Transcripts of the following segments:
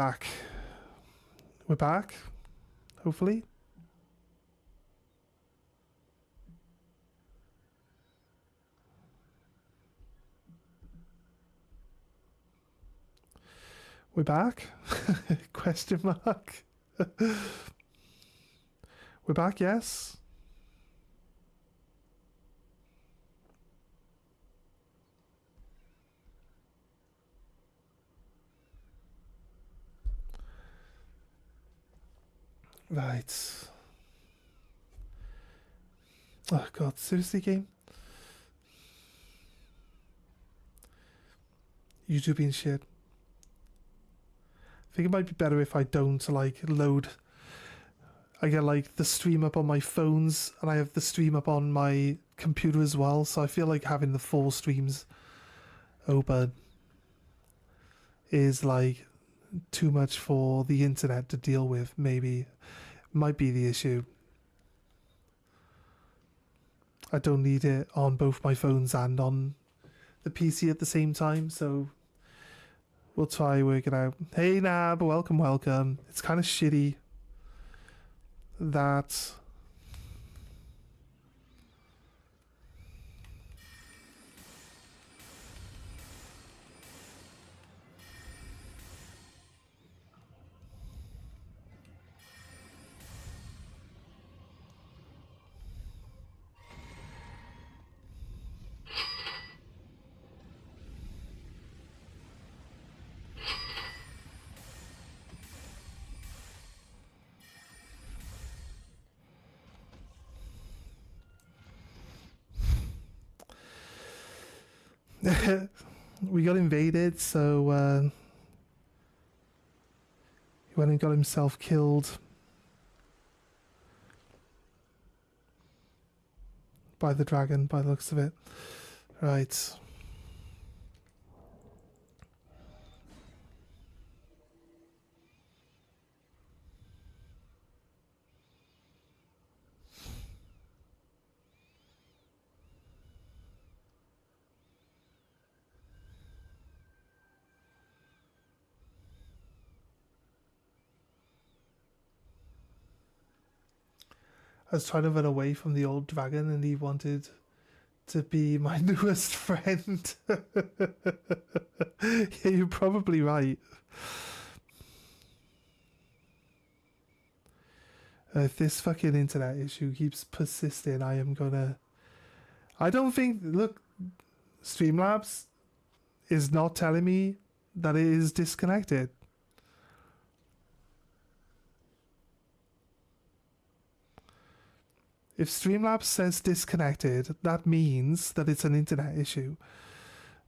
back. We're back, hopefully. We're back? Question mark. We're back, yes? Right. Oh god, seriously, game? YouTube being shit. I think it might be better if I don't, like, load. I get, like, the stream up on my phones, and I have the stream up on my computer as well, so I feel like having the 4 streams open is, like, too much for the internet to deal with, maybe. Might be the issue. I don't need it on both my phones and on the PC at the same time, so we'll try work it out. Hey Nab, welcome, welcome. It's kind of shitty that we got invaded, so he went and got himself killed by the dragon, by the looks of it. Right. I was trying to run away from the old dragon and he wanted to be my newest friend. Yeah, you're probably right. If this fucking internet issue keeps persisting, I am gonna... I don't think... Look, Streamlabs is not telling me that it is disconnected. If Streamlabs says disconnected, that means that it's an internet issue.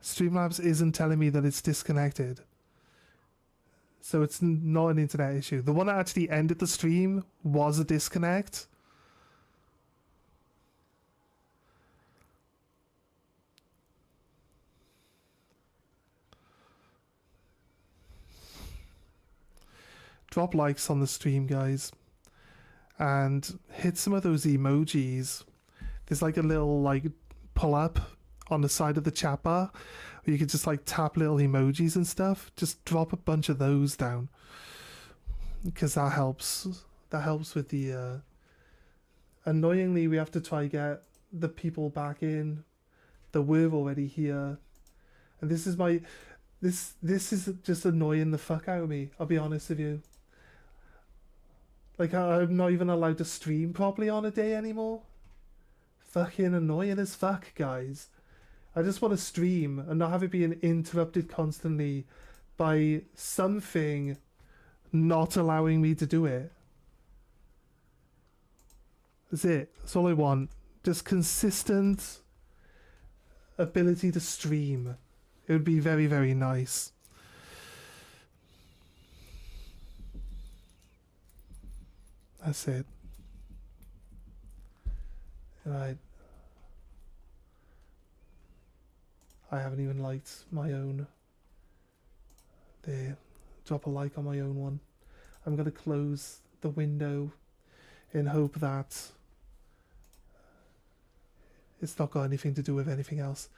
Streamlabs isn't telling me that it's disconnected. So it's not an internet issue. The one that actually ended the stream was a disconnect. Drop likes on the stream, guys. And hit some of those emojis. There's like a little like pull up on the side of the chat bar where you can just like tap little emojis and stuff. Just drop a bunch of those down, because that helps. That helps with the annoyingly we have to try get the people back in that were already here, and this is my this is just annoying the fuck out of me, I'll be honest with you. Like, I'm not even allowed to stream properly on a day anymore. Fucking annoying as fuck, guys. I just want to stream and not have it being interrupted constantly by something not allowing me to do it. That's it. That's all I want. Just consistent ability to stream. It would be very, very nice. That's it. Right. I haven't even liked my own. There. Drop a like on my own one. I'm going to close the window in hope that it's not got anything to do with anything else.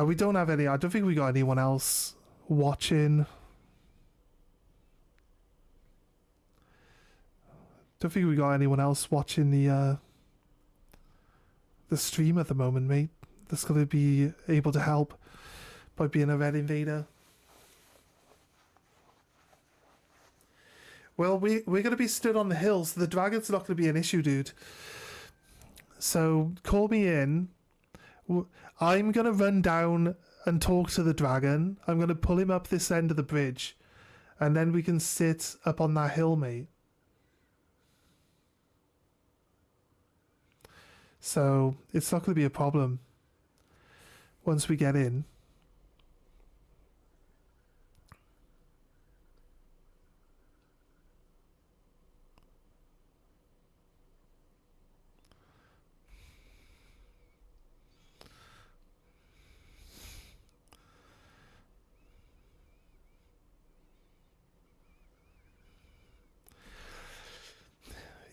We don't have any. I don't think we got anyone else watching. Don't think we got anyone else watching the stream at the moment, mate. That's gonna be able to help by being a red invader. Well, we're gonna be stood on the hill, so the dragon's not gonna be an issue, dude. So call me in. I'm gonna run down and talk to the dragon. I'm gonna pull him up this end of the bridge, and then we can sit up on that hill, mate. So it's not gonna be a problem once we get in.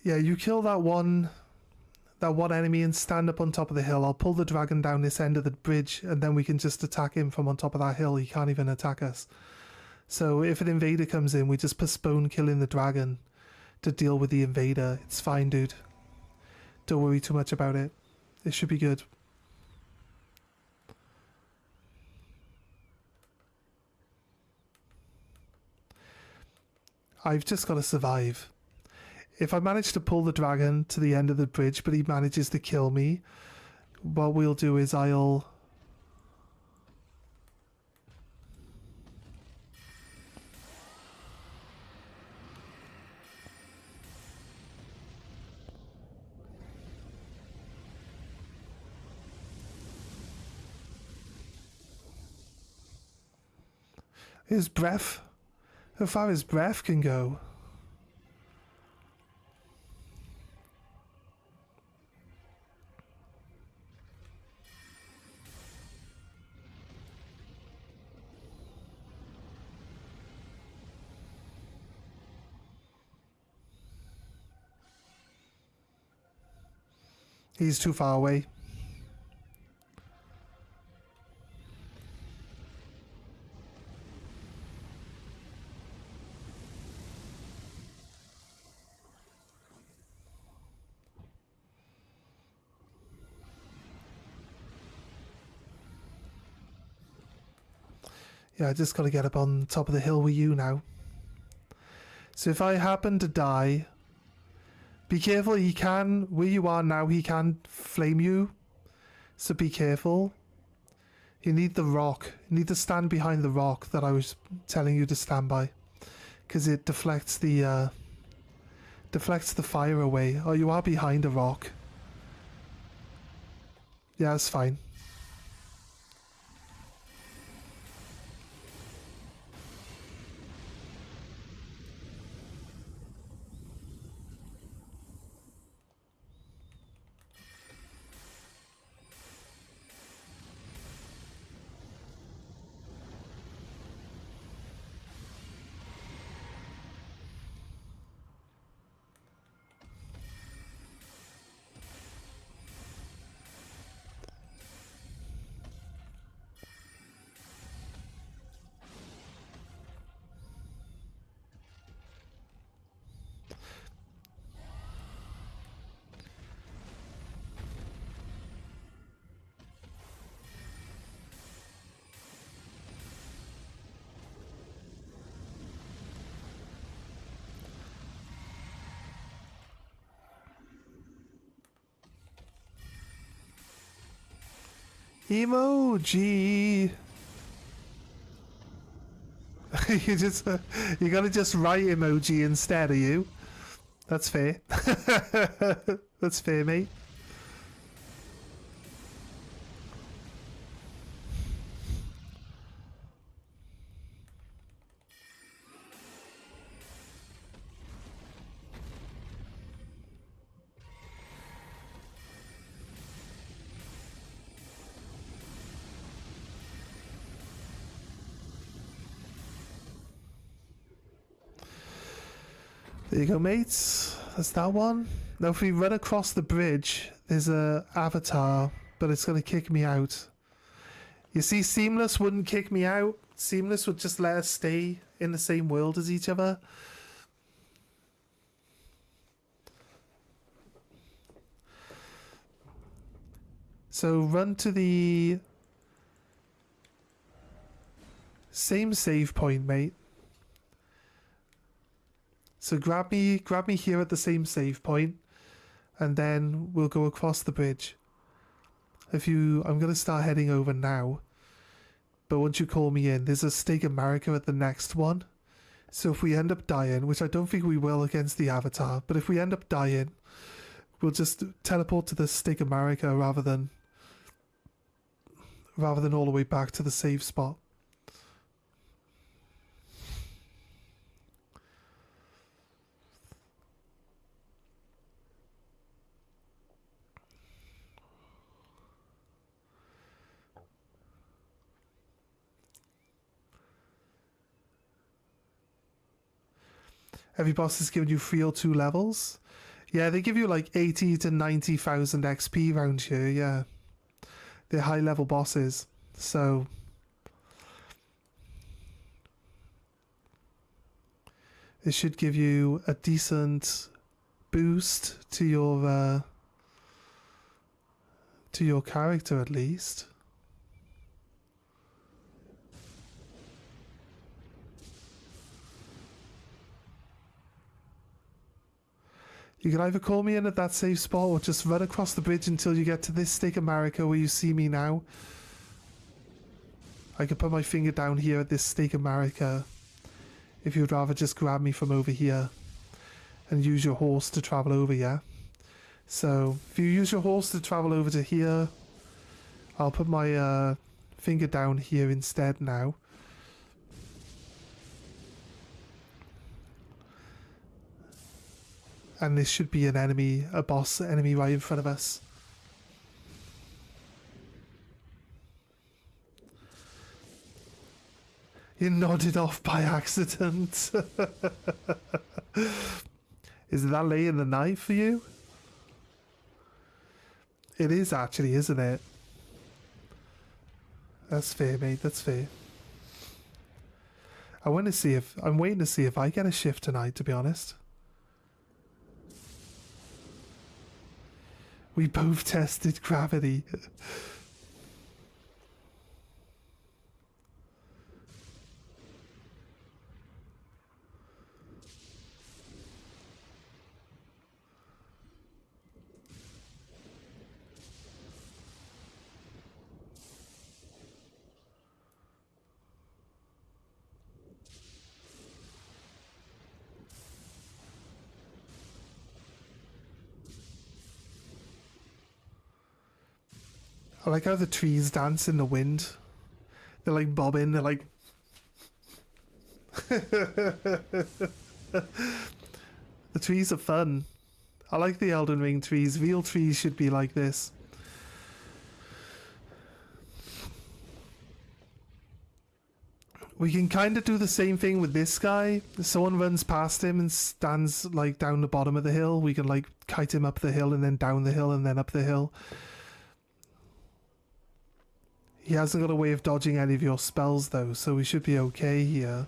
Yeah, you kill that one enemy and stand up on top of the hill. I'll pull the dragon down this end of the bridge, and then we can just attack him from on top of that hill. He can't even attack us. So if an invader comes in, we just postpone killing the dragon to deal with the invader. It's fine, dude. Don't worry too much about it. It should be good. I've just got to survive. If I manage to pull the dragon to the end of the bridge, but he manages to kill me, what we'll do is I'll... His breath? How far his breath can go? He's too far away. Yeah, I just got to get up on top of the hill with you now. So if I happen to die, be careful. He can, where you are now, he can flame you. So be careful. You need the rock. You need to stand behind the rock that I was telling you to stand by, because it deflects the fire away. Oh, you are behind a rock. Yeah, it's fine. Emoji. You gotta just write emoji instead, are you? That's fair. That's fair, mate. There you go, mates. That's that one. Now, if we run across the bridge, there's a avatar, but it's going to kick me out. You see, Seamless wouldn't kick me out. Seamless would just let us stay in the same world as each other. So run to the same save point, mate. So grab me here at the same save point, and then we'll go across the bridge. I'm gonna start heading over now, but once you call me in, there's a stake of Marika at the next one. So if we end up dying, which I don't think we will against the Avatar, but if we end up dying, we'll just teleport to the stake of Marika rather than all the way back to the save spot. Every boss has given you 3 or 2 levels. Yeah, they give you like 80 to 90,000 XP round here, yeah. They're high level bosses, so it should give you a decent boost to your character at least. You can either call me in at that safe spot or just run across the bridge until you get to this stake of Marika where you see me now. I could put my finger down here at this stake of Marika if you'd rather just grab me from over here and use your horse to travel over, yeah? So if you use your horse to travel over to here, I'll put my finger down here instead now. And this should be a boss enemy right in front of us. You nodded off by accident. Is that laying the knife for you? It is actually, isn't it? That's fair, mate, that's fair. I'm waiting to see if I get a shift tonight, to be honest. We both tested gravity. I like how the trees dance in the wind. They're like bobbing, they're like... The trees are fun. I like the Elden Ring trees. Real trees should be like this. We can kind of do the same thing with this guy. If someone runs past him and stands like down the bottom of the hill, we can like kite him up the hill and then down the hill and then up the hill. He hasn't got a way of dodging any of your spells though, so we should be okay here.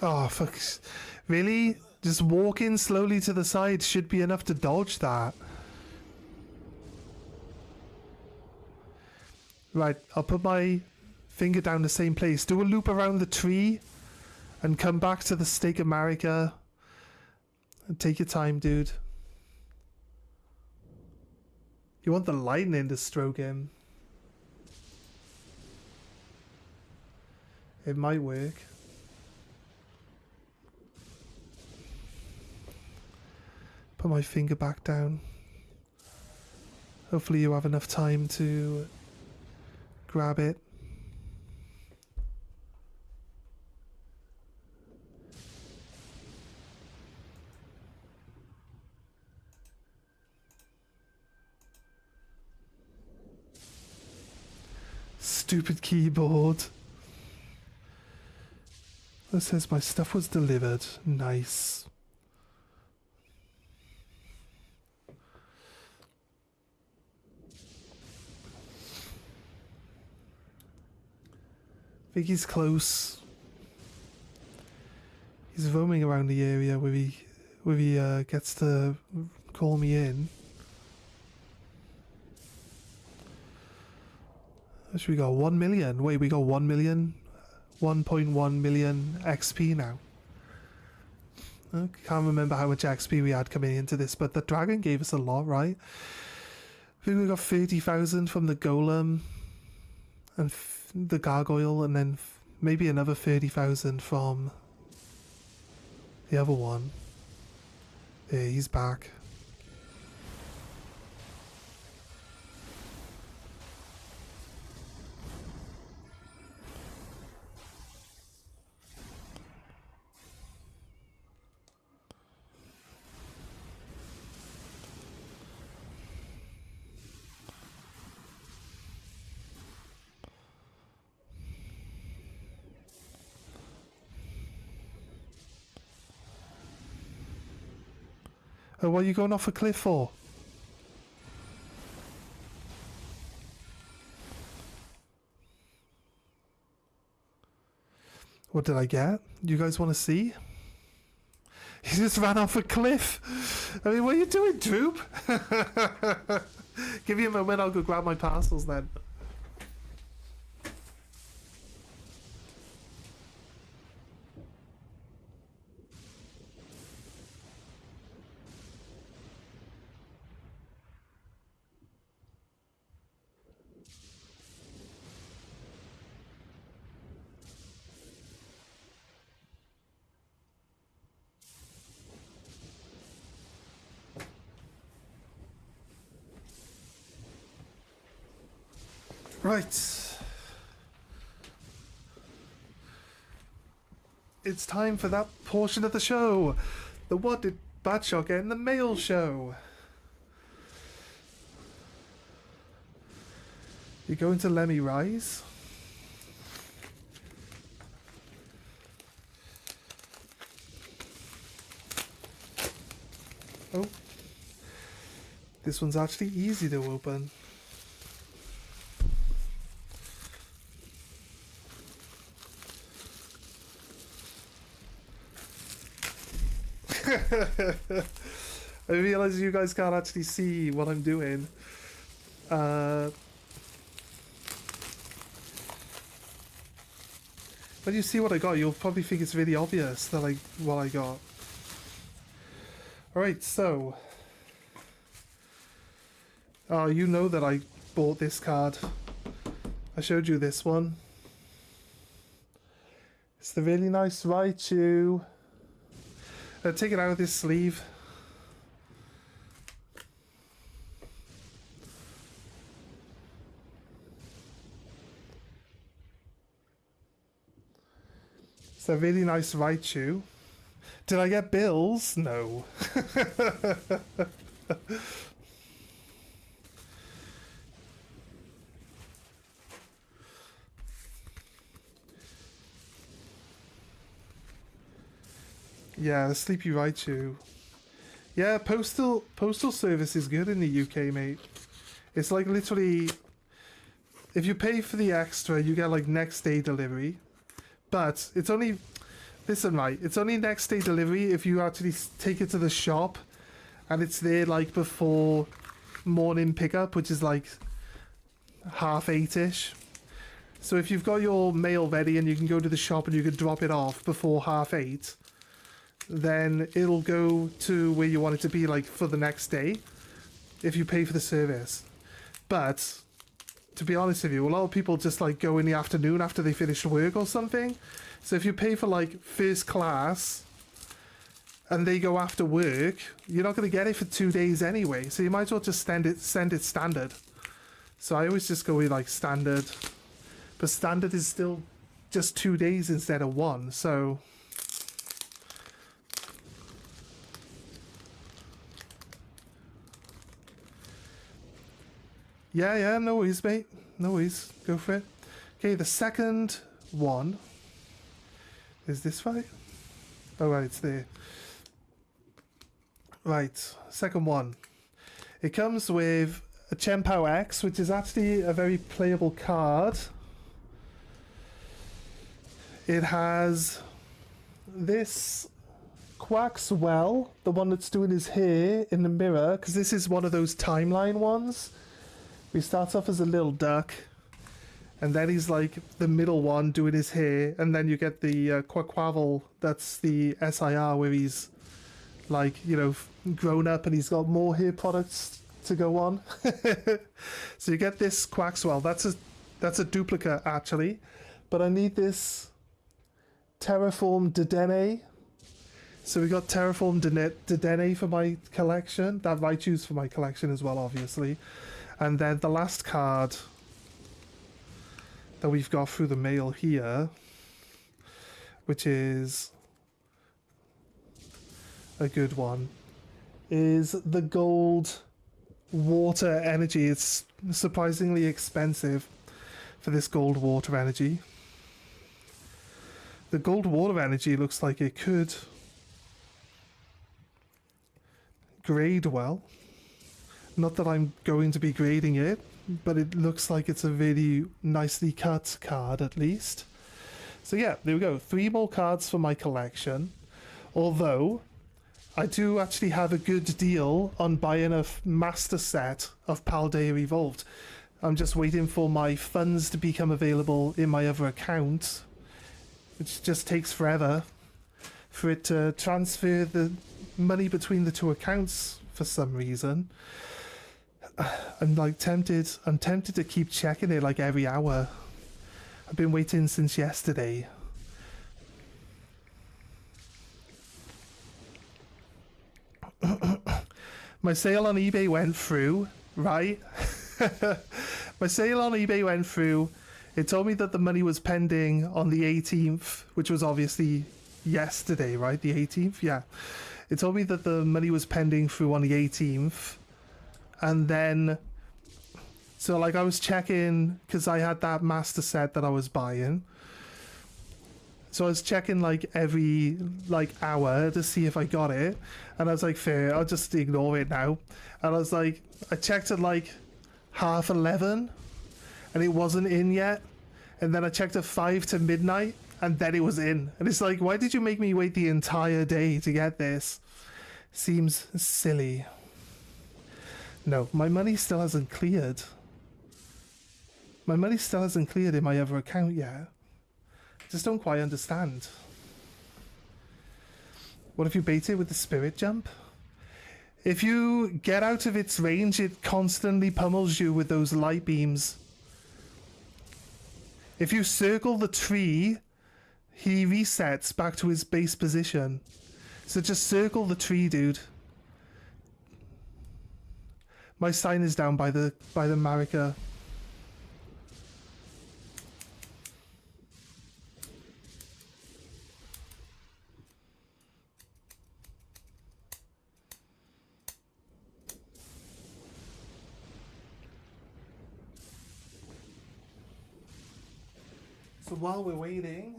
Oh, fuck. Really? Just walking slowly to the side should be enough to dodge that. Right, I'll put my finger down the same place. Do a loop around the tree and come back to the stake of Marika. And take your time, dude. You want the lightning to stroke him. It might work. Put my finger back down. Hopefully you have enough time to grab it. Stupid keyboard. It says my stuff was delivered. Nice. I think he's close. He's roaming around the area where he gets to call me in. So we got 1 million. Wait, we got 1 million? 1.1 million XP now. I can't remember how much XP we had coming into this, but the dragon gave us a lot, right? I think we got 30,000 from the golem and the gargoyle, and then maybe another 30,000 from the other one. Yeah, he's back. Oh, what are you going off a cliff for? What did I get? You guys want to see? He just ran off a cliff. I mean, what are you doing, Droop? Give me a moment, I'll go grab my parcels then. Right. It's time for that portion of the show. The What Did Batshot Get in the Mail show. You go into Lemmy Rise. Oh. This one's actually easy to open. I realize you guys can't actually see what I'm doing. When you see what I got, you'll probably think it's really obvious that what I got. Alright, so you know that I bought this card. I showed you this one. It's the really nice Raichu. Take it out of this sleeve. It's a really nice Raichu. Did I get bills? No. Yeah, the Sleepy Raichu. Yeah, postal service is good in the UK, mate. It's like literally, if you pay for the extra, you get like next day delivery. But it's only, listen right, it's only next day delivery if you actually take it to the shop and it's there like before morning pickup, which is like 8:30ish. So if you've got your mail ready and you can go to the shop and you can drop it off before 8:30, then it'll go to where you want it to be like for the next day if you pay for the service. But to be honest with you, a lot of people just like go in the afternoon after they finish work or something. So if you pay for like first class and they go after work, you're not going to get it for 2 days anyway. So you might as well just send it standard. So I always just go with like standard. But standard is still just 2 days instead of 1. So yeah, no worries, mate. No worries. Go for it. Okay, the second one. Is this right? Oh, right, it's there. Right, second one. It comes with a Chempao X, which is actually a very playable card. It has this Quaxwell, the one that's doing his hair in the mirror, because this is one of those timeline ones. He starts off as a little duck, and then he's like the middle one doing his hair, and then you get the Quaquavel, that's the SIR, where he's like, you know, grown up and he's got more hair products to go on. So you get this Quaxwell, that's a duplicate actually, but I need this Terraform Dedenne. So we got Terraform Dedenne for my collection, that I choose for my collection as well, obviously. And then the last card that we've got through the mail here, which is a good one, is the gold water energy. It's surprisingly expensive for this gold water energy. The gold water energy looks like it could grade well. Not that I'm going to be grading it, but it looks like it's a really nicely cut card at least. So yeah, there we go. 3 more cards for my collection. Although, I do actually have a good deal on buying a master set of Paldea Evolved. I'm just waiting for my funds to become available in my other account, which just takes forever for it to transfer the money between the 2 accounts for some reason. I'm tempted to keep checking it like every hour. I've been waiting since yesterday. My sale on eBay went through, right? My sale on eBay went through. It told me that the money was pending on the 18th, which was obviously yesterday, right? The 18th, yeah. It told me that the money was pending through on the 18th. And then, so like I was checking, because I had that master set that I was buying. So I was checking like every like hour to see if I got it. And I was like, fair, I'll just ignore it now. And I was like, I checked at like 11:30 and it wasn't in yet. And then I checked at 5 to midnight and then it was in. And it's like, why did you make me wait the entire day to get this? Seems silly. No, my money still hasn't cleared. My money still hasn't cleared in my other account yet. I just don't quite understand. What if you bait it with the spirit jump? If you get out of its range, it constantly pummels you with those light beams. If you circle the tree, he resets back to his base position. So just circle the tree, dude. My sign is down by the Marika. So while we're waiting,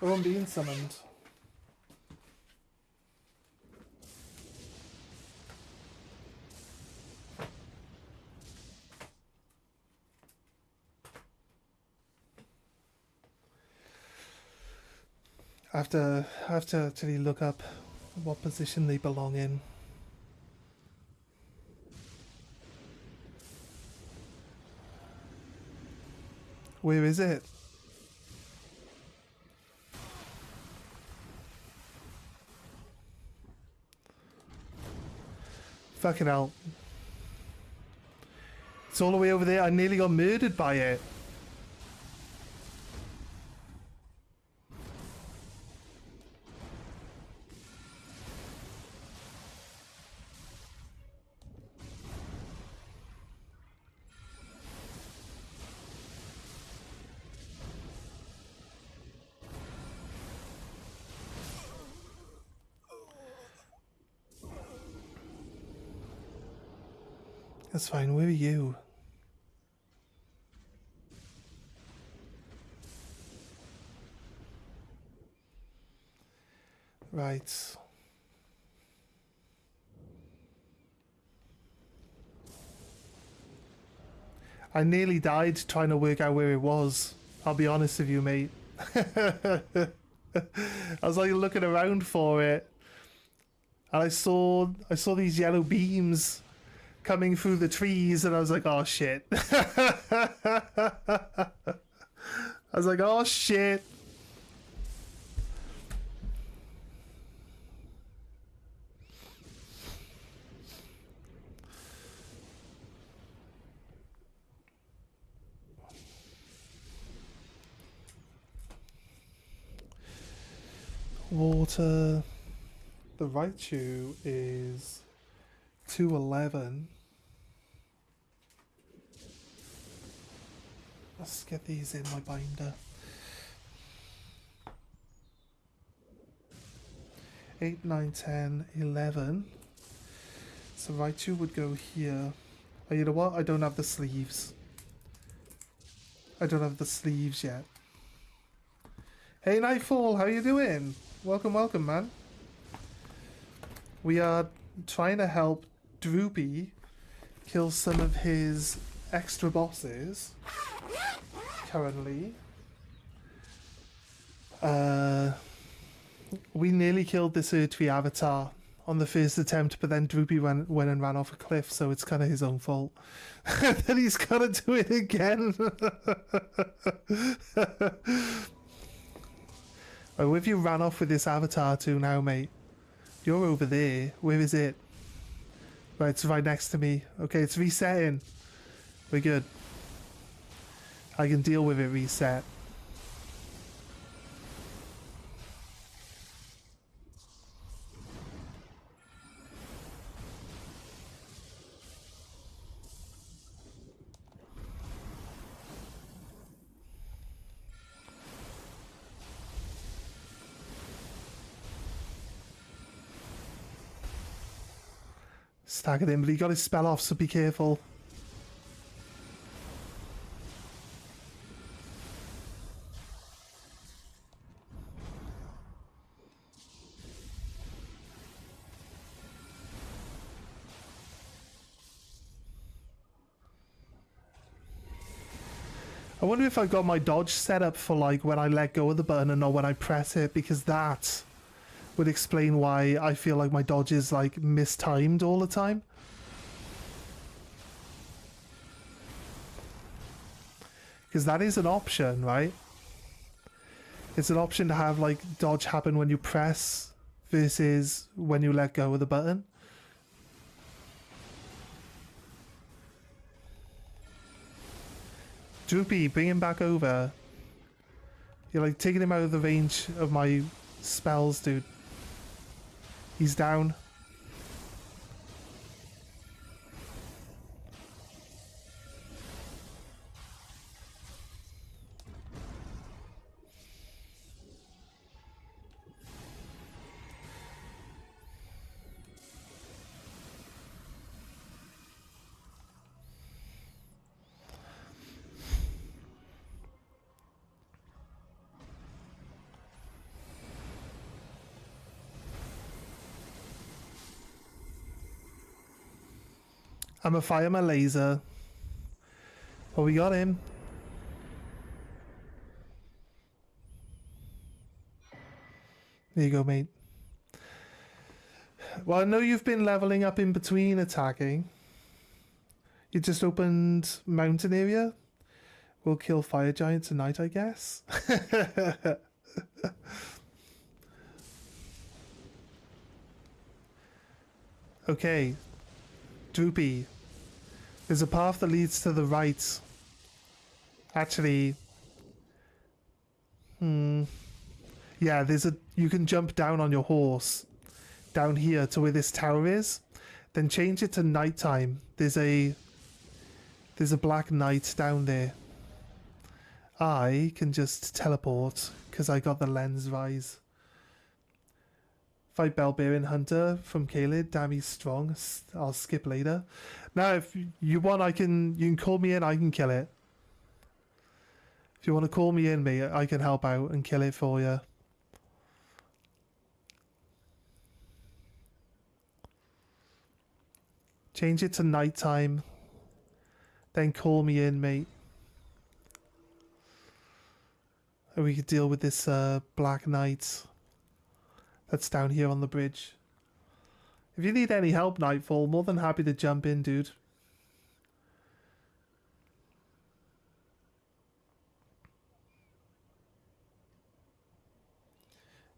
I'm being summoned. I have to actually look up what position they belong in. Where is it? Fucking hell. It's all the way over there. I nearly got murdered by it. That's fine. Where are you? Right. I nearly died trying to work out where it was. I'll be honest with you, mate. I was like looking around for it, and I saw these yellow beams coming through the trees, and I was like, oh shit. I was like, oh shit. Water. The Raichu is 211. Let's get these in my binder. 8, 9, 10, 11. So Raichu would go here. Oh, you know what? I don't have the sleeves. I don't have the sleeves yet. Hey Nightfall, how you doing? Welcome, welcome, man. We are trying to help Droopy kill some of his extra bosses currently. We nearly killed this Erdtree avatar on the first attempt, but then Droopy went and ran off a cliff, so it's kind of his own fault. Then he's got to do it again. Oh, where have you ran off with this avatar to now, mate? You're over there. Where is it? Right, it's right next to me. Okay, it's resetting. We're good. I can deal with it reset. Staggered him, but he got his spell off, so be careful. I wonder if I got my dodge set up for like when I let go of the button and not when I press it, because that would explain why I feel like my dodge is like mistimed all the time. Because that is an option, right? It's an option to have like dodge happen when you press versus when you let go of the button. Droopy, bring him back over. You're like taking him out of the range of my spells, dude. He's down. I'm gonna fire my laser. Oh, we got him. There you go, mate. Well, I know you've been leveling up in between attacking. You just opened mountain area. We'll kill fire giant tonight, I guess. Okay. Droopy. There's a path that leads to the right. Actually... Yeah, you can jump down on your horse. Down here to where this tower is. Then change it to nighttime. There's a black knight down there. I can just teleport because I got the lens rise. Fight Bellbearing Hunter from Kaled. Damn, he's strong. I'll skip later. Now, if you want, you can call me in. I can kill it. If you want to call me in, mate, I can help out and kill it for you. Change it to nighttime. Then call me in, mate. And we could deal with this Black Knight that's down here on the bridge. If you need any help, Nightfall, more than happy to jump in, dude.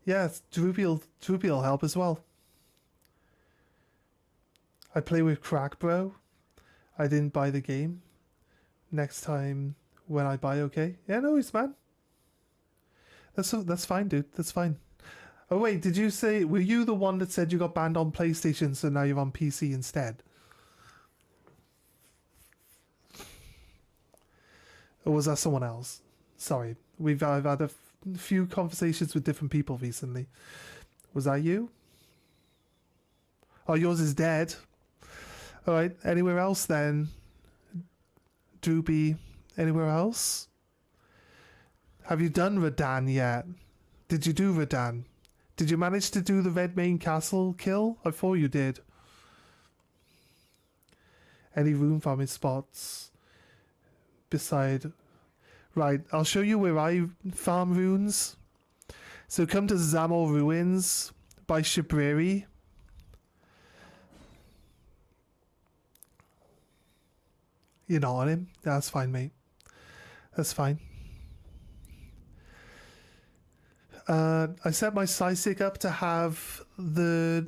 Yeah, Droopy will help as well. I play with Crack Bro. I didn't buy the game. Next time when I buy, okay? Yeah, no worries, man. That's fine, dude. That's fine. Oh wait, did you say, were you the one that said you got banned on PlayStation, so now you're on PC instead? Or was that someone else? Sorry, I've had a few conversations with different people recently. Was that you? Oh, yours is dead. All right. Anywhere else then? Droopy. Anywhere else? Have you done Radan yet? Did you do Radan? Did you manage to do the Red Main Castle kill? I thought you did. Any room farming spots beside... Right, I'll show you where I farm runes. So come to Zamor Ruins by Shibriri. You're not on him? That's fine, mate. That's fine. I set my Psychic up to have the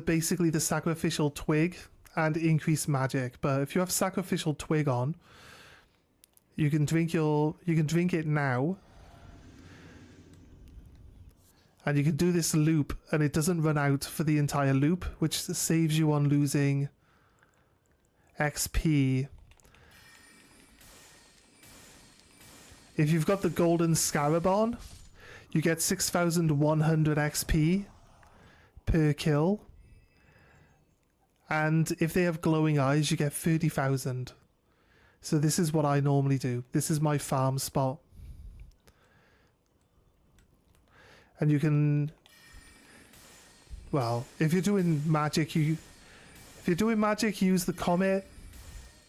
basically the sacrificial twig and increase magic. But if you have sacrificial twig on, you can drink it now. And you can do this loop and it doesn't run out for the entire loop, which saves you on losing XP. If you've got the golden scarab on, you get 6,100 XP per kill. And if they have glowing eyes, you get 30,000. So this is what I normally do. This is my farm spot. And you can... Well, if you're doing magic, use the comet.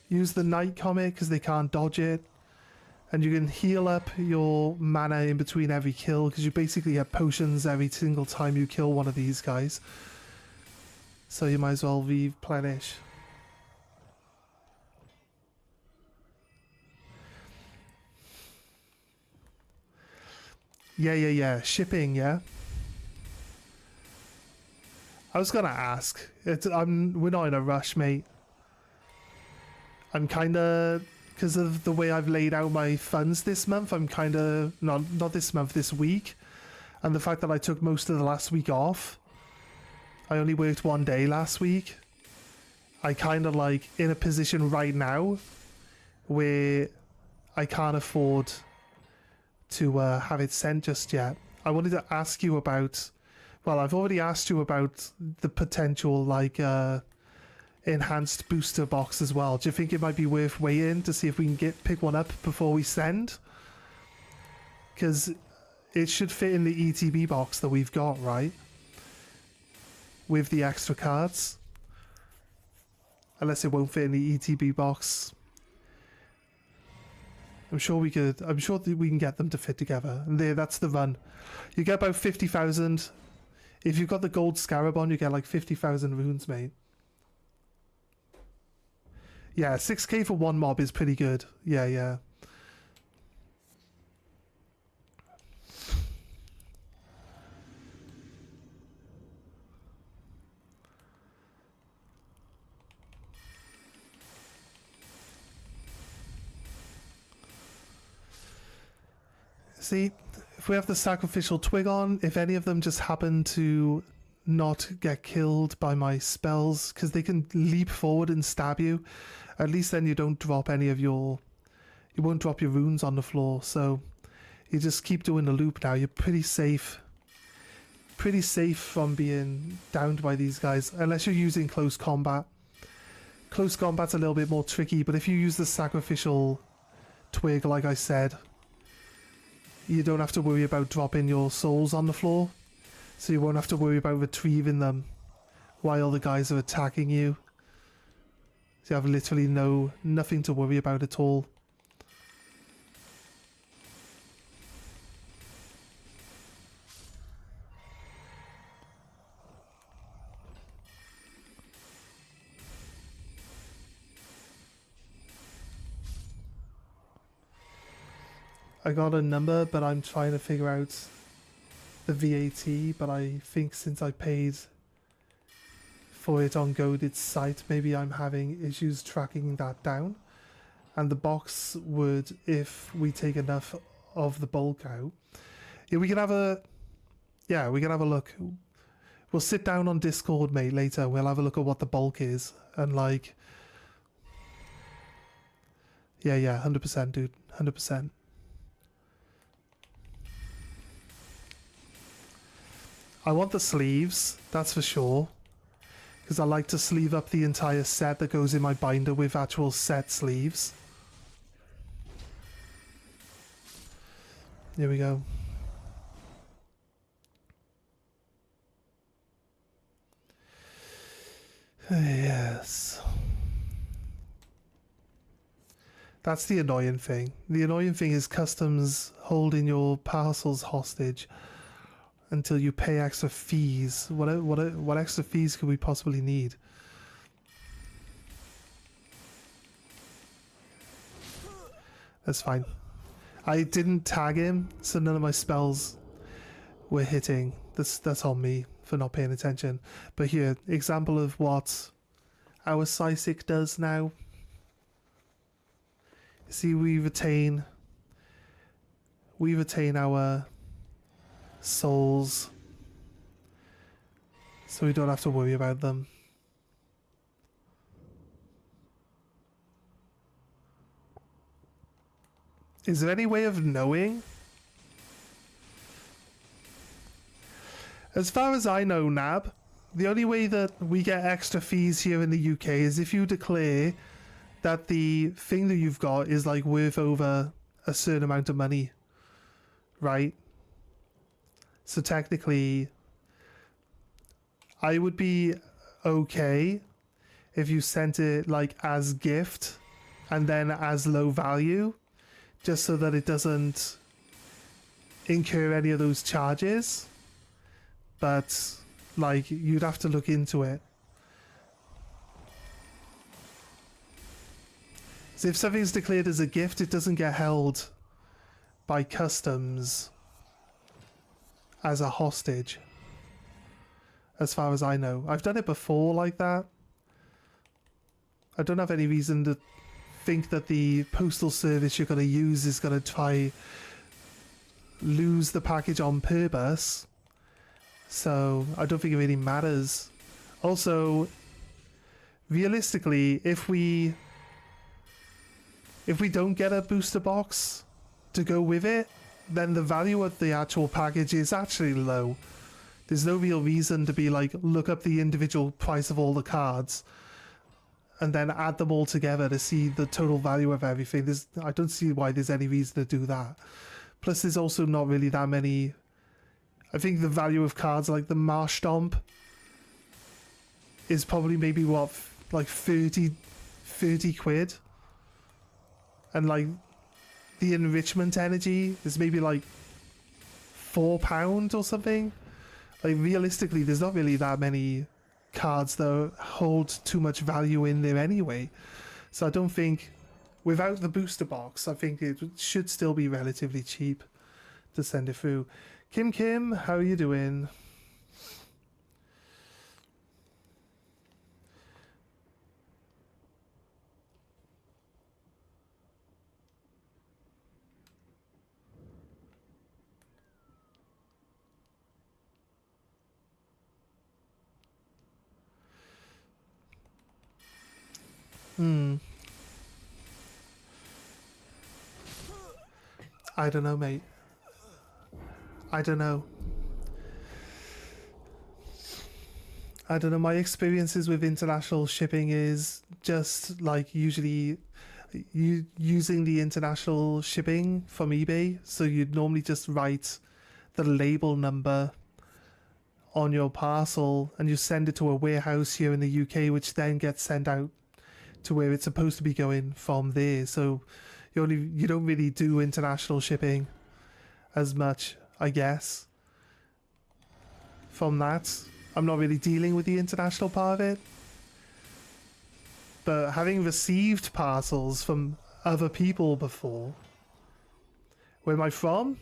Use the night comet because they can't dodge it. And you can heal up your mana in between every kill because you basically have potions every single time you kill one of these guys. So you might as well replenish. Yeah. Shipping, yeah. I was gonna ask. We're not in a rush, mate. I'm kinda... Because of the way I've laid out my funds this month, I'm kind of... Not this month, this week. And the fact that I took most of the last week off. I only worked one day last week. I kind of like in a position right now where I can't afford to have it sent just yet. I wanted to ask you about... Well, I've already asked you about the potential like... enhanced booster box as well. Do you think it might be worth waiting to see if we can pick one up before we send? Because it should fit in the ETB box that we've got, right? With the extra cards. Unless it won't fit in the ETB box. I'm sure we can get them to fit together. And there, that's the run. You get about 50,000. If you've got the gold scarab on, you get like 50,000 runes, mate. Yeah, 6k for one mob is pretty good. Yeah. See, if we have the sacrificial twig on, if any of them just happen to not get killed by my spells, because they can leap forward and stab you, at least then you don't drop any of your... You won't drop your runes on the floor, so you just keep doing the loop now. You're pretty safe. Pretty safe from being downed by these guys, unless you're using close combat. Close combat's a little bit more tricky, but if you use the sacrificial twig, like I said, you don't have to worry about dropping your souls on the floor, so you won't have to worry about retrieving them while the guys are attacking you. So you have literally nothing to worry about at all. I got a number, but I'm trying to figure out the VAT, but I think since I paid for it on Goaded's site, maybe I'm having issues tracking that down. And the box would, if we take enough of the bulk out. Yeah, we can have a... Yeah, we can have a look. We'll sit down on Discord, mate, later. We'll have a look at what the bulk is. And like... Yeah, 100%, dude. 100%. I want the sleeves, that's for sure. Because I like to sleeve up the entire set that goes in my binder with actual set sleeves. Here we go. Yes. That's the annoying thing. The annoying thing is customs holding your parcels hostage until you pay extra fees. What extra fees could we possibly need? That's fine. I didn't tag him, so none of my spells were hitting. That's on me for not paying attention. But here, example of what our Psysic does now. See, we retain our souls, so we don't have to worry about them. Is there any way of knowing? As far as I know, Nab, the only way that we get extra fees here in the UK is if you declare that the thing that you've got is like worth over a certain amount of money, right? So technically, I would be okay if you sent it like as gift and then as low value, just so that it doesn't incur any of those charges. But like, you'd have to look into it. So if something's declared as a gift, it doesn't get held by customs as a hostage, as far as I know. I've done it before like that. I don't have any reason to think that the postal service you're going to use is going to try lose the package on purpose. So I don't think it really matters. Also, realistically, if we don't get a booster box to go with it, then the value of the actual package is actually low. There's no real reason to be like, look up the individual price of all the cards and then add them all together to see the total value of everything. I don't see why there's any reason to do that. Plus, there's also not really that many. I think the value of cards like the Marsh Stomp is probably maybe what, like 30 quid? And like the enrichment energy is maybe like £4 or something. Like realistically, there's not really that many cards that hold too much value in there anyway. So I don't think, without the booster box, I think it should still be relatively cheap to send it through. Kim, how are you doing? Hmm. I don't know, mate. I don't know. I don't know. My experiences with international shipping is just like usually you using the international shipping from eBay. So you'd normally just write the label number on your parcel and you send it to a warehouse here in the UK, which then gets sent out to where it's supposed to be going from there. So you don't really do international shipping as much, I guess. From that, I'm not really dealing with the international part of it. But having received parcels from other people before, where am I from?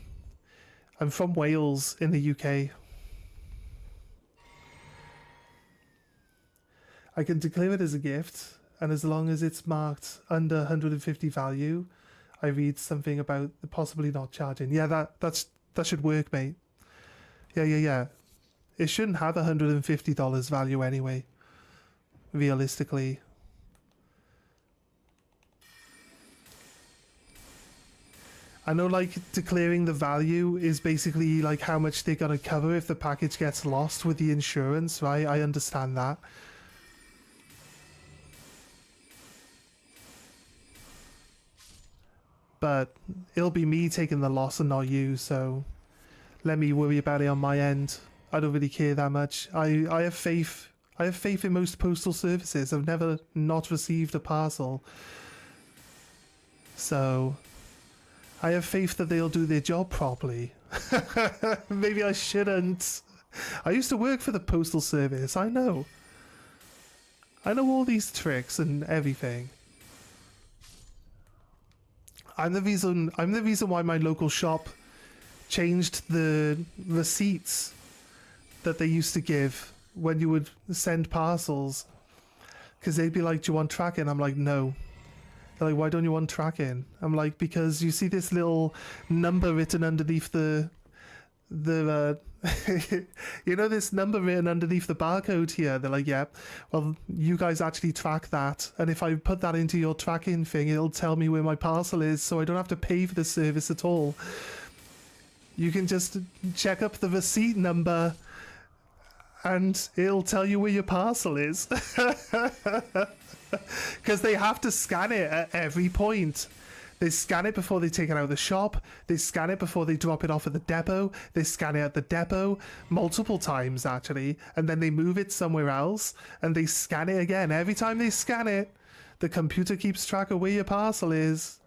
I'm from Wales in the UK. I can declare it as a gift, and as long as it's marked under 150 value, I read something about possibly not charging. Yeah, that should work, mate. Yeah. It shouldn't have $150 value anyway, realistically. I know, like, declaring the value is basically like how much they're gonna cover if the package gets lost with the insurance, right? I understand that. But it'll be me taking the loss and not you, so let me worry about it on my end. I don't really care that much. I have faith. I have faith in most postal services. I've never not received a parcel. So I have faith that they'll do their job properly. Maybe I shouldn't. I used to work for the postal service. I know. I know all these tricks and everything. I'm the reason why my local shop changed the receipts that they used to give when you would send parcels, because they'd be like, do you want tracking? I'm like, no. They're like, why don't you want tracking? I'm like, because you see this little number written underneath the you know, this number written underneath the barcode here. They're like, yeah, well, you guys actually track that, and if I put that into your tracking thing, it'll tell me where my parcel is, so I don't have to pay for the service at all. You can just check up the receipt number and it'll tell you where your parcel is. Because they have to scan it at every point. They scan it before they take it out of the shop. They scan it before they drop it off at the depot. They scan it at the depot multiple times, actually. And then they move it somewhere else. And they scan it again. Every time they scan it, the computer keeps track of where your parcel is.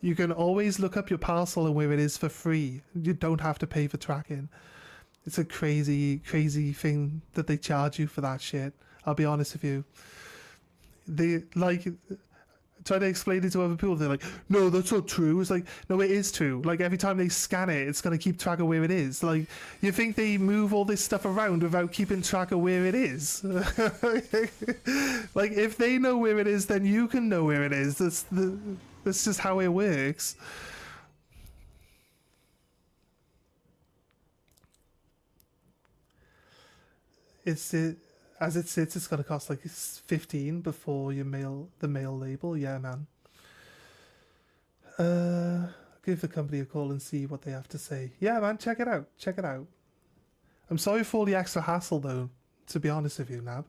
You can always look up your parcel and where it is for free. You don't have to pay for tracking. It's a crazy, crazy thing that they charge you for that shit. I'll be honest with you. They, like, try to explain it to other people. They're like, no, that's not true. It's like, no, it is true. Like, every time they scan it, it's going to keep track of where it is. Like, you think they move all this stuff around without keeping track of where it is? Like, if they know where it is, then you can know where it is. That's just how it works. As it sits, it's gonna cost like 15 before you mail the mail label. Yeah, man. Give the company a call and see what they have to say. Yeah, man, check it out. Check it out. I'm sorry for all the extra hassle, though. To be honest with you, Nab.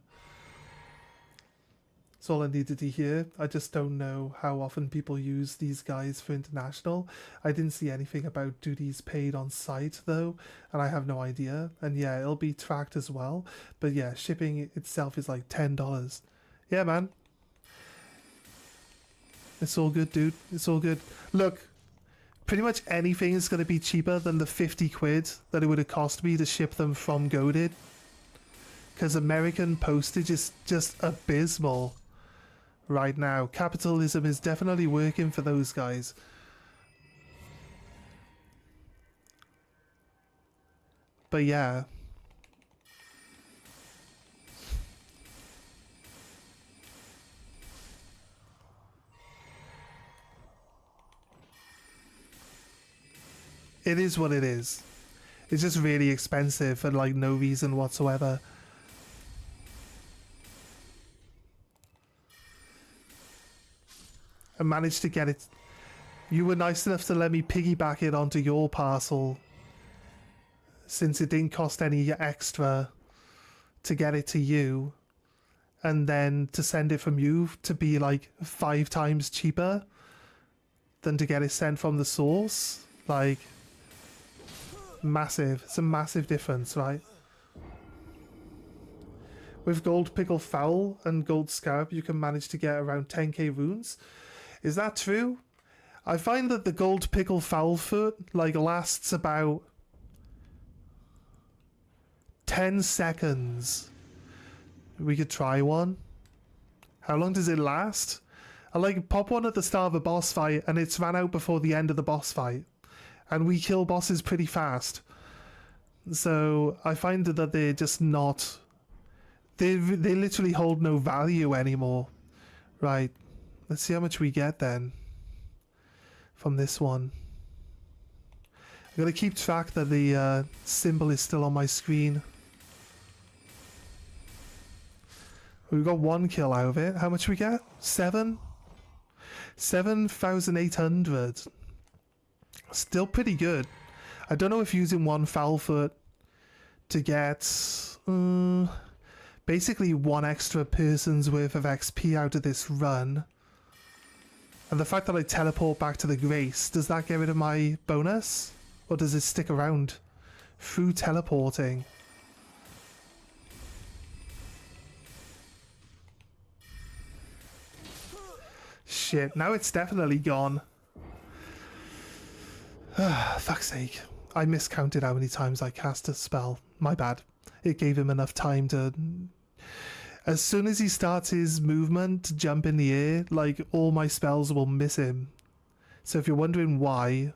That's all I needed to hear. I just don't know how often people use these guys for international. I didn't see anything about duties paid on site though, and I have no idea. And yeah, it'll be tracked as well. But yeah, shipping itself is like $10. Yeah, man. It's all good, dude. It's all good. Look, pretty much anything is going to be cheaper than the 50 quid that it would have cost me to ship them from Goated. Because American postage is just abysmal right now. Capitalism is definitely working for those guys. But yeah. It is what it is. It's just really expensive for like no reason whatsoever. and managed to get it. You were nice enough to let me piggyback it onto your parcel, since it didn't cost any extra to get it to you, and then to send it from you to be like 5 times cheaper than to get it sent from the source. Like, massive. It's a massive difference, right? With gold pickle fowl and gold scarab, you can manage to get around 10k runes. Is that true? I find that the gold pickle fowl foot like lasts about 10 seconds. We could try one. How long does it last? I like pop one at the start of a boss fight and it's ran out before the end of the boss fight. And we kill bosses pretty fast. So I find that they're just not... They literally hold no value anymore. Right. Let's see how much we get then from this one. I'm going to keep track that the symbol is still on my screen. We got 1 kill out of it. How much we get? 7? 7,800. Still pretty good. I don't know if using 1 foul foot to get basically 1 extra person's worth of XP out of this run. And the fact that I teleport back to the Grace, does that get rid of my bonus? Or does it stick around through teleporting? Shit, now it's definitely gone. Fuck's sake. I miscounted how many times I cast a spell. My bad. It gave him enough time to... As soon as he starts his movement to jump in the air, like, all my spells will miss him. So if you're wondering why,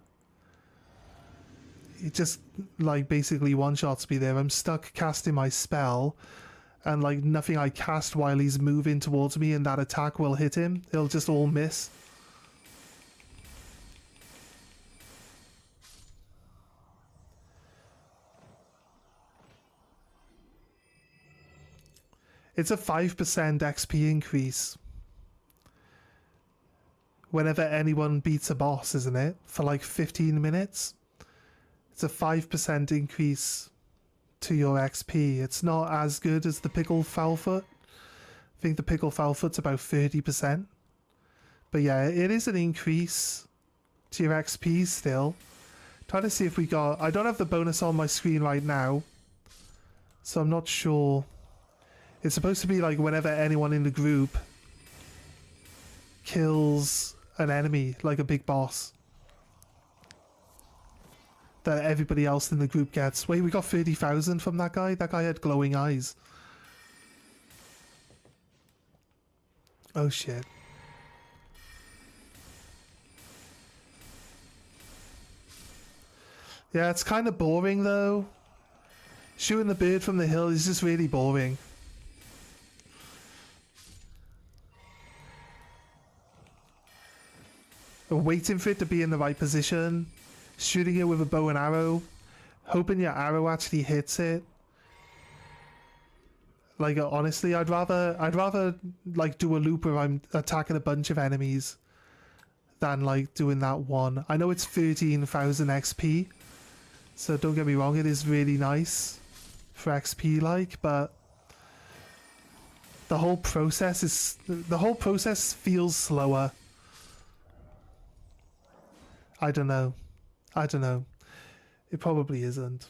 it just, like, basically one-shots me there. I'm stuck casting my spell, and, like, nothing I cast while he's moving towards me and that attack will hit him. It'll just all miss. It's a 5% XP increase whenever anyone beats a boss, isn't it? For like 15 minutes. It's a 5% increase to your XP. It's not as good as the pickle foulfoot. I think the pickle foulfoot's about 30%. But yeah, it is an increase to your XP still. Trying to see if we got... I don't have the bonus on my screen right now, so I'm not sure. It's supposed to be like whenever anyone in the group kills an enemy, like a big boss, that everybody else in the group gets. Wait, we got 30,000 from that guy? That guy had glowing eyes. Oh shit. Yeah, it's kind of boring though. Shooting the bird from the hill is just really boring. Waiting for it to be in the right position, shooting it with a bow and arrow, hoping your arrow actually hits it. Like, honestly, I'd rather like do a loop where I'm attacking a bunch of enemies than like doing that one. I know it's 13,000 XP, so don't get me wrong, it is really nice for XP, like, but the whole process feels slower. I don't know. It probably isn't.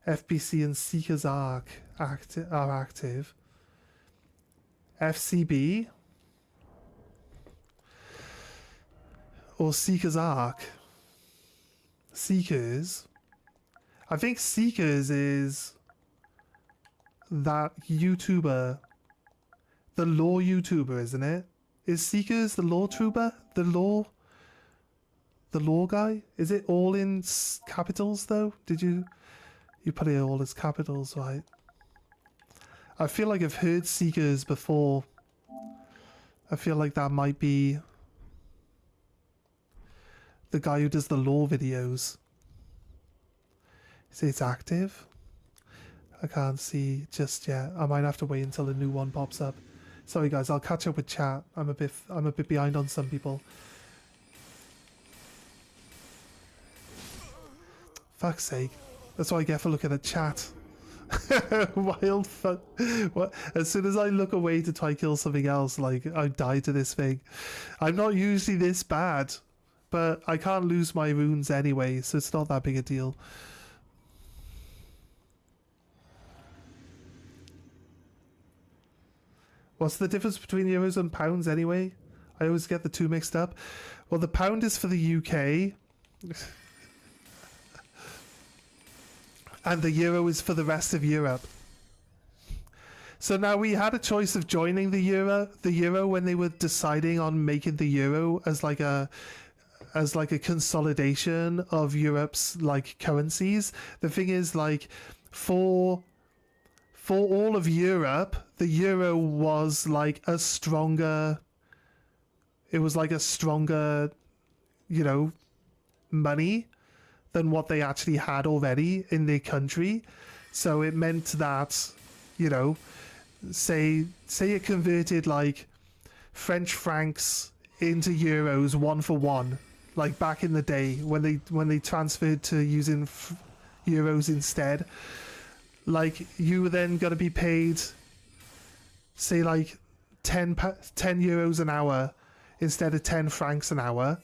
FBC and Seeker's Arc are active. FCB or Seeker's Arc? Seekers. I think Seekers is that YouTuber, the law YouTuber, isn't it? Is Seekers the law tuber? The law guy? Is it all in capitals though? Did you put it all as capitals, right? I feel like I've heard Seekers before. I feel like that might be the guy who does the law videos. Is it active? I can't see just yet. I might have to wait until a new one pops up. Sorry guys, I'll catch up with chat. I'm a bit behind on some people. Fuck's sake. That's what I get for looking at chat. Wild fuck. What? As soon as I look away to try kill something else, like, I die to this thing. I'm not usually this bad, but I can't lose my runes anyway, so it's not that big a deal. What's the difference between euros and pounds anyway? I always get the two mixed up. Well, the pound is for the UK. And the euro is for the rest of Europe. So now we had a choice of joining the euro when they were deciding on making the euro as like a consolidation of Europe's like currencies. The thing is, like, for all of Europe, the euro was like a stronger, you know, money than what they actually had already in their country. So it meant that, you know, say it converted like French francs into euros 1 for 1, like back in the day when they transferred to using euros instead. Like, you were then going to be paid, say, like 10 euros an hour instead of 10 francs an hour,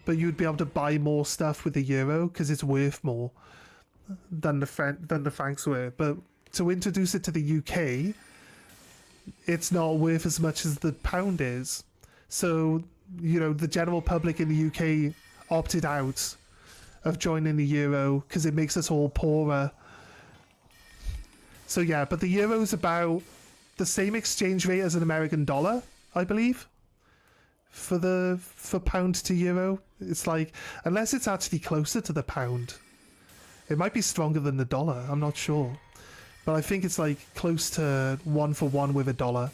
but you'd be able to buy more stuff with the euro because it's worth more than the francs were. But to introduce it to the UK, it's not worth as much as the pound is. So, you know, the general public in the UK opted out of joining the euro because it makes us all poorer. So yeah, but the euro's about the same exchange rate as an American dollar, I believe. For pound to euro, it's like, unless it's actually closer to the pound, it might be stronger than the dollar. I'm not sure, but I think it's like close to 1 for 1 with a dollar.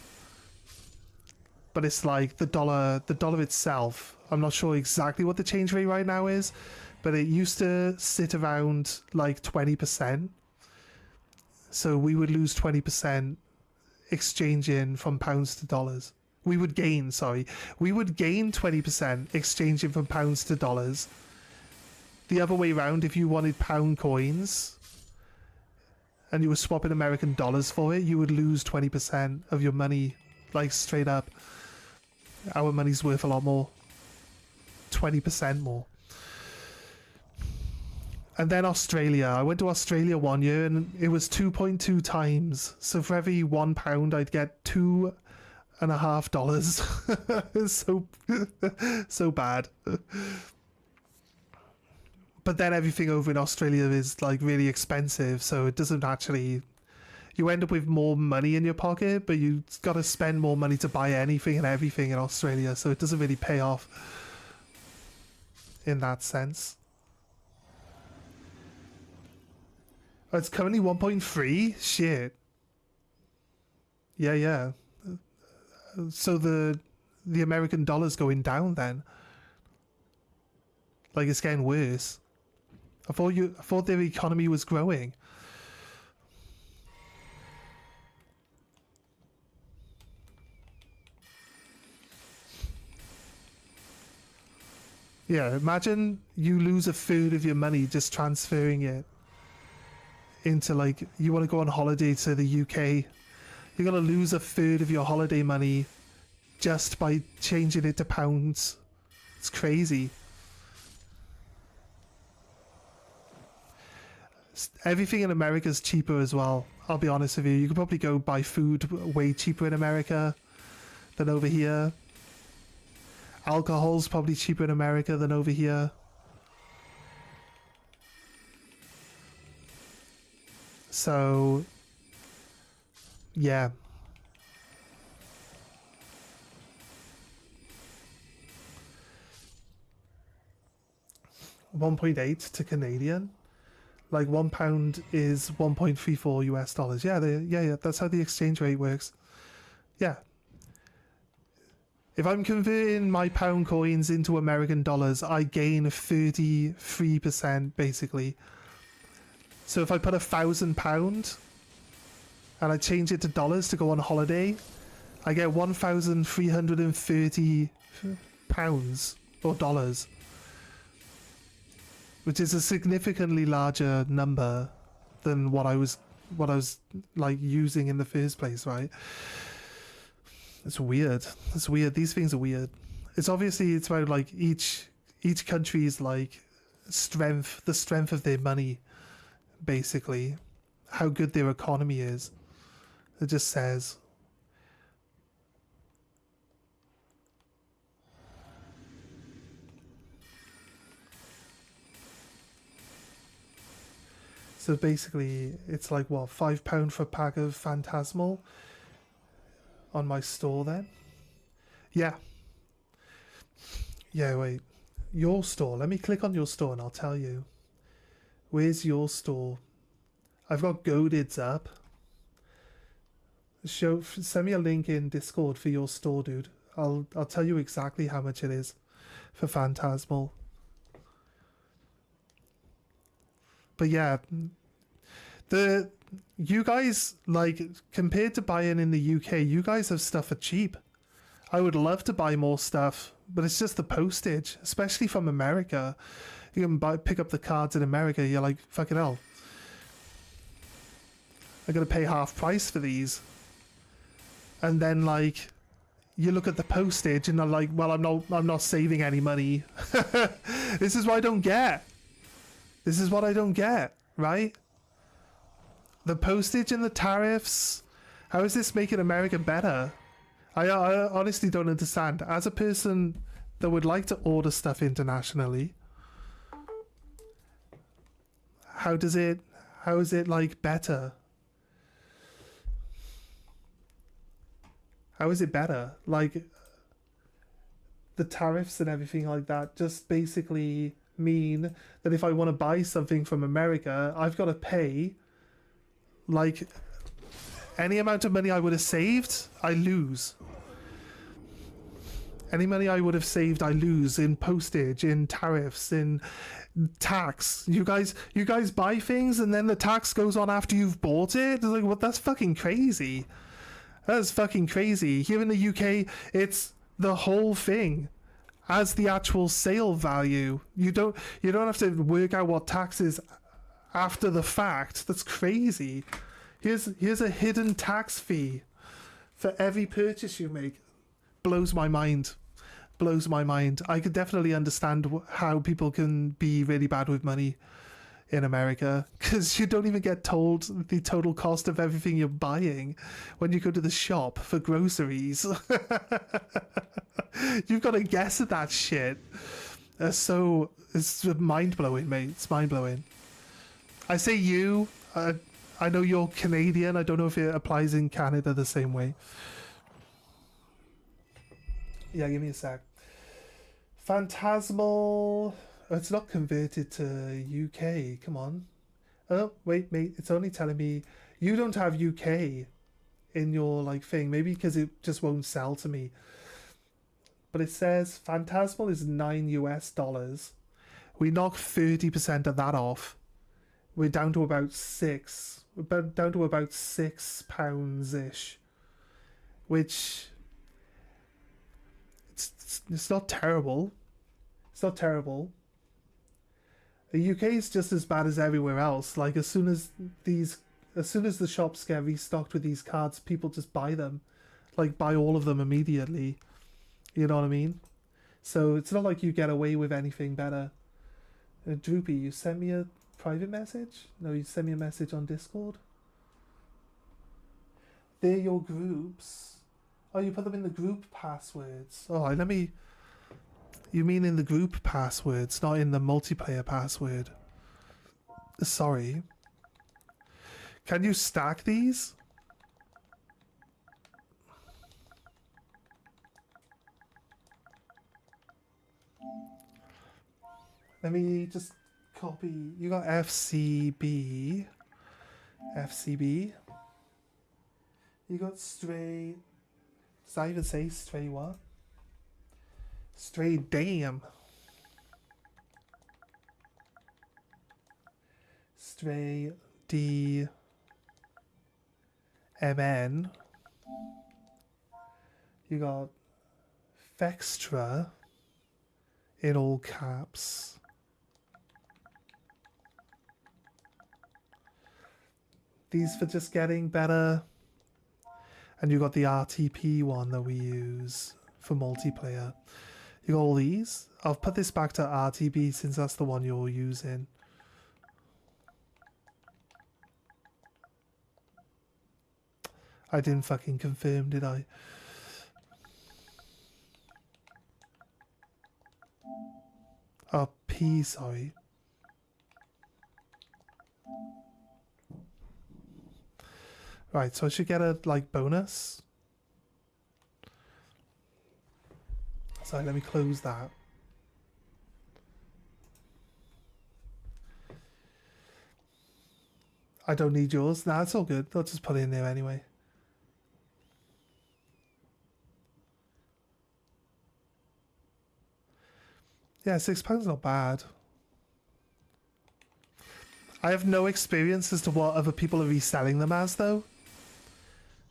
But it's like the dollar itself, I'm not sure exactly what the change rate right now is, but it used to sit around like 20%. So we would lose 20% exchanging from pounds to dollars. We would gain 20% exchanging from pounds to dollars. The other way around, if you wanted pound coins and you were swapping American dollars for it, you would lose 20% of your money, like straight up. Our money's worth a lot more. 20% more. And then Australia. I went to Australia one year and it was 2.2 times. So for every £1, I'd get $2.50. so bad. But then everything over in Australia is like really expensive, so it doesn't actually. You end up with more money in your pocket, but you've got to spend more money to buy anything and everything in Australia, so it doesn't really pay off in that sense. It's currently 1.3? Shit. Yeah. So the American dollar's going down then. Like, it's getting worse. I thought their economy was growing. Yeah, imagine you lose a third of your money just transferring it into, like, you want to go on holiday to the UK. You're going to lose a third of your holiday money just by changing it to pounds. It's crazy. Everything in America is cheaper as well. I'll be honest with you. You could probably go buy food way cheaper in America than over here. Alcohol's probably cheaper in America than over here. So, yeah. $1.8 to Canadian. Like £1 is 1.34 US dollars. Yeah, that's how the exchange rate works. Yeah. If I'm converting my pound coins into American dollars, I gain 33% basically. So if I put £1,000 and I change it to dollars to go on holiday, I get 1,330 pounds or dollars, which is a significantly larger number than what I was like using in the first place, right? It's weird. It's weird. These things are weird. It's obviously it's about like each country's like strength, the strength of their money, basically, how good their economy is. It just says. So basically, it's like what, £5 for a pack of Phantasmal on my store then? Yeah. Yeah, wait. Your store. Let me click on your store and I'll tell you. Where's your store? I've got Goadids up. Send me a link in Discord for your store, dude. I'll tell you exactly how much it is for Phantasmal. But yeah, you guys, like, compared to buying in the UK, you guys have stuff for cheap. I would love to buy more stuff, but it's just the postage, especially from America. You can pick up the cards in America, you're like, fucking hell, I gotta pay half price for these. And then like you look at the postage and they're like, well, I'm not saving any money. This is what I don't get. This is what I don't get, right? The postage and the tariffs. How is this making America better? I honestly don't understand. As a person that would like to order stuff internationally, how is it like better? How is it better? Like, the tariffs and everything like that just basically mean that if I want to buy something from America, I've got to pay, like, any amount of money I would have saved, I lose. Any money I would have saved, I lose in postage, in tariffs, in tax. You guys buy things and then the tax goes on after you've bought it? It's like, what? That's fucking crazy. That's fucking crazy. Here in the UK, it's the whole thing as the actual sale value. You don't have to work out what tax is after the fact. That's crazy. Here's a hidden tax fee for every purchase you make. Blows my mind. Blows my mind. I could definitely understand how people can be really bad with money in America, because you don't even get told the total cost of everything you're buying when you go to the shop for groceries. You've got to guess at that shit. So it's mind-blowing, mate. It's mind-blowing. I say you, I know you're Canadian. I don't know if it applies in Canada the same way. Yeah, give me a sec. Phantasmal. Oh, it's not converted to UK. Come on. Oh, wait, mate. It's only telling me you don't have UK in your like thing. Maybe because it just won't sell to me. But it says Phantasmal is $9 US. We knock 30% of that off. We're down to about £6. We're down to about £6 ish, which it's not terrible. It's not terrible. The UK is just as bad as everywhere else. Like as soon as the shops get restocked with these cards, people just buy them, like buy all of them immediately. You know what I mean? So it's not like you get away with anything better. Droopy, you sent me a private message? No, you sent me a message on Discord. They're your groups. Oh, you put them in the group passwords. Oh, let me. You mean in the group passwords, not in the multiplayer password. Sorry. Can you stack these? Let me just copy. You got FCB. FCB. You got stray. Does that even say stray what? Stray damn. Stray D MN. You got Fextra in all caps. These for just getting better. And you got the RTP one that we use for multiplayer. You got all these. I'll put this back to RTP since that's the one you're using. I didn't fucking confirm, did I? Oh, P, sorry. Right, so I should get a, like, bonus. Sorry, let me close that. I don't need yours. Nah, it's all good. I'll just put it in there anyway. Yeah, £6 not bad. I have no experience as to what other people are reselling them as, though.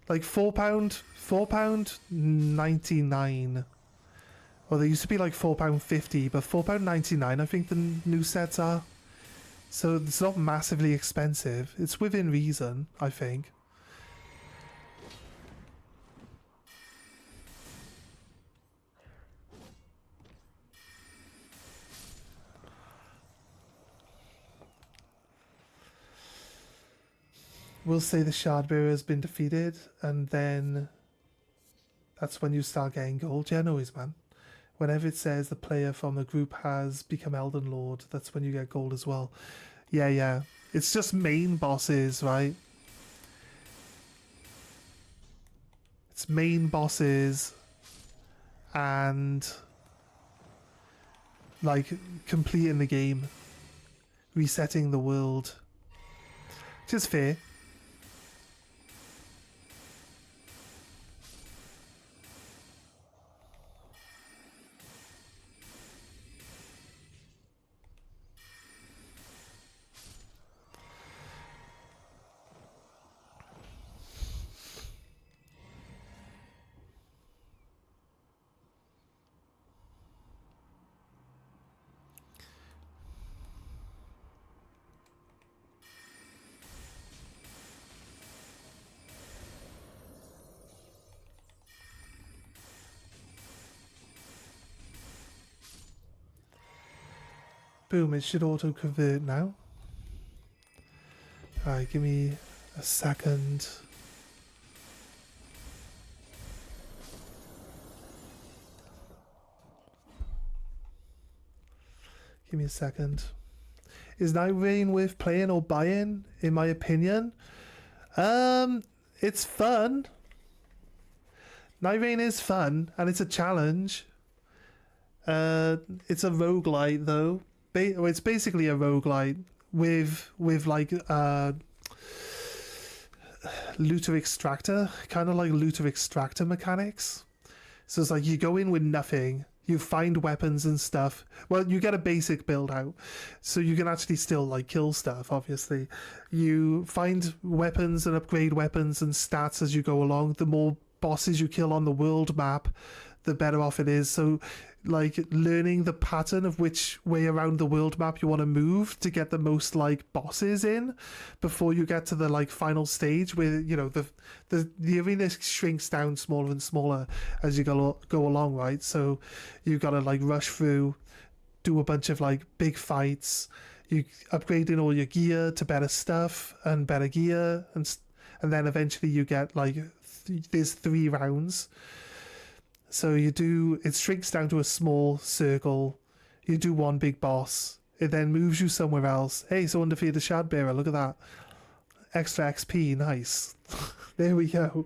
Like £4.99. Well, they used to be like £4.50, but £4.99 I think the new sets are. So it's not massively expensive. It's within reason, I think. We'll say the shard bearer has been defeated, and then that's when you start getting gold. Yeah, no worries, man. Whenever it says the player from the group has become Elden Lord, that's when you get gold as well. Yeah, yeah. It's just main bosses, right? It's main bosses and like completing the game, resetting the world. Which is fair. Boom, it should auto convert now. Alright, give me a second. Give me a second. Is Night Rain worth playing or buying, in my opinion? It's fun. Night Rain is fun, and it's a challenge. It's a roguelite, though. It's basically a roguelite with like looter extractor, kind of like looter extractor mechanics. So it's like you go in with nothing, you find weapons and stuff. Well, you get a basic build out, so you can actually still like kill stuff. Obviously, you find weapons and upgrade weapons and stats as you go along. The more bosses you kill on the world map, the better off it is. So like learning the pattern of which way around the world map you want to move to get the most like bosses in before you get to the like final stage where, you know, the arena shrinks down smaller and smaller as you go along, right? So you got to like rush through, do a bunch of like big fights, you upgrading all your gear to better stuff and better gear, and then eventually you get like there's 3 rounds. So it shrinks down to a small circle. You do one big boss. It then moves you somewhere else. Hey, someone defeated the Shard Bearer. Look at that. Extra XP. Nice. There we go.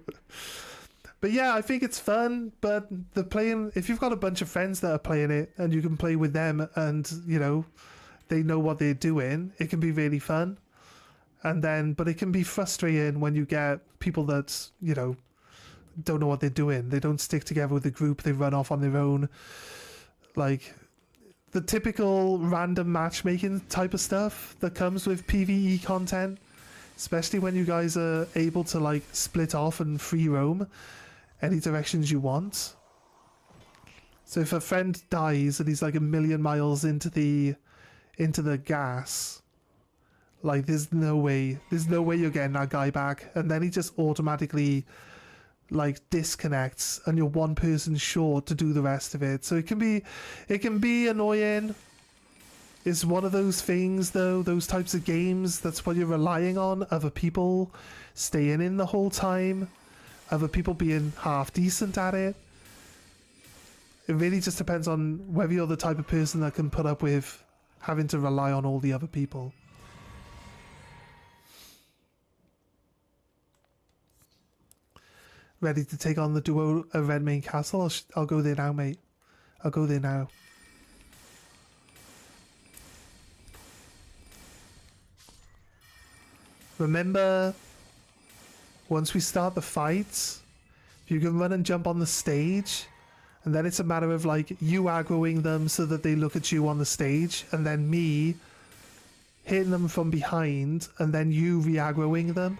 But yeah, I think it's fun. But if you've got a bunch of friends that are playing it and you can play with them and, you know, they know what they're doing, it can be really fun. But it can be frustrating when you get people that, you know, don't know what they're doing. They don't stick together with the group. They run off on their own. Like the typical random matchmaking type of stuff that comes with PvE content, especially when you guys are able to like split off and free roam. any directions you want. So if a friend dies and he's like a million miles into the gas, like there's no way you're getting that guy back, and then he just automatically like disconnects and you're one person short to do the rest of it. So it can be annoying. It's one of those things though, those types of games, that's what you're relying on, other people staying in the whole time, other people being half decent at it. It really just depends on whether you're the type of person that can put up with having to rely on all the other people. Ready to take on the duo of Redmane Castle? I'll go there now, mate. I'll go there now. Remember, once we start the fight, you can run and jump on the stage, and then it's a matter of like you aggroing them so that they look at you on the stage, and then me hitting them from behind, and then you re-aggroing them.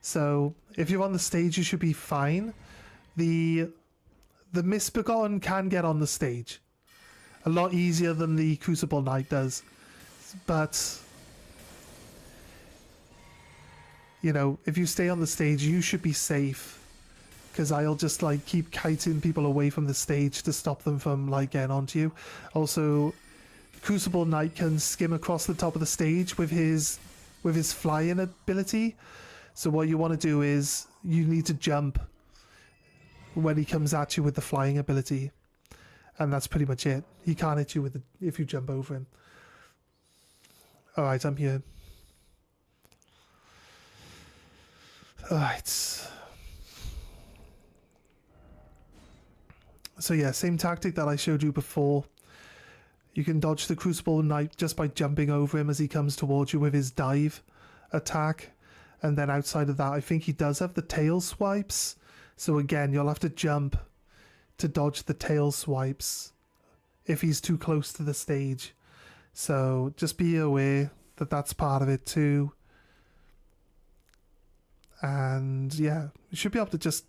So if you're on the stage, you should be fine. The Misbegotten can get on the stage a lot easier than the Crucible Knight does, but you know, if you stay on the stage, you should be safe, because I'll just like keep kiting people away from the stage to stop them from like getting onto you. Also, Crucible Knight can skim across the top of the stage with his flying ability. So what you want to do is you need to jump when he comes at you with the flying ability, and that's pretty much it. He can't hit you with if you jump over him. All right, I'm here. Alright. So yeah, same tactic that I showed you before. You can dodge the Crucible Knight just by jumping over him as he comes towards you with his dive attack. And then outside of that, I think he does have the tail swipes. So again, you'll have to jump to dodge the tail swipes if he's too close to the stage. So just be aware that that's part of it too. And yeah, you should be able to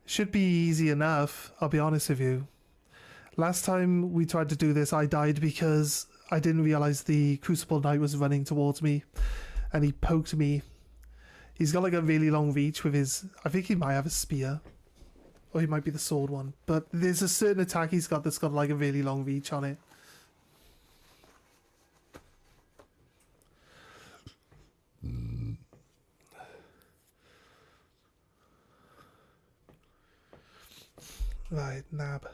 should be easy enough, I'll be honest with you. Last time we tried to do this, I died because I didn't realise the Crucible Knight was running towards me, and he poked me. He's got like a really long reach with his, I think he might have a spear, or he might be the sword one, but there's a certain attack he's got that's got like a really long reach on it. Right, Nab.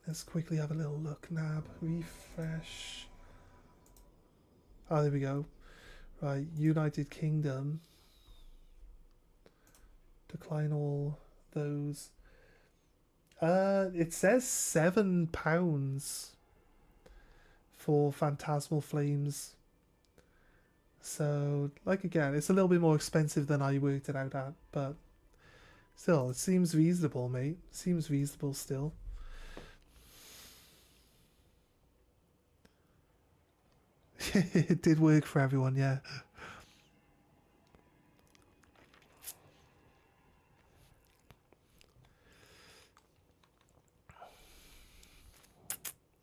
Let's quickly have a little look. Nab, refresh. Oh, there we go. Right, United Kingdom. Decline all those. It says £7 for Phantasmal Flames. So, like again, it's a little bit more expensive than I worked it out at, but still, it seems reasonable, mate. Seems reasonable still. It did work for everyone, yeah.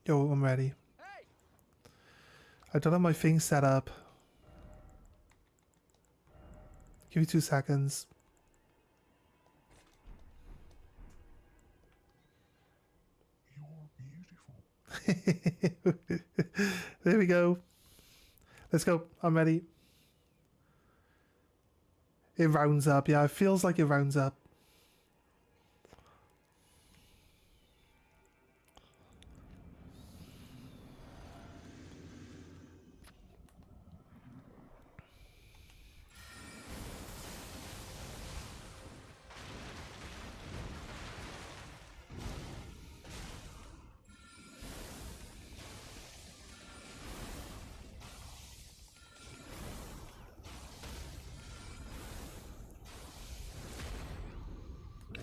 Yo, I'm ready. I don't have my thing set up. Give me 2 seconds. There we go. Let's go. I'm ready. It rounds up. Yeah, it feels like it rounds up.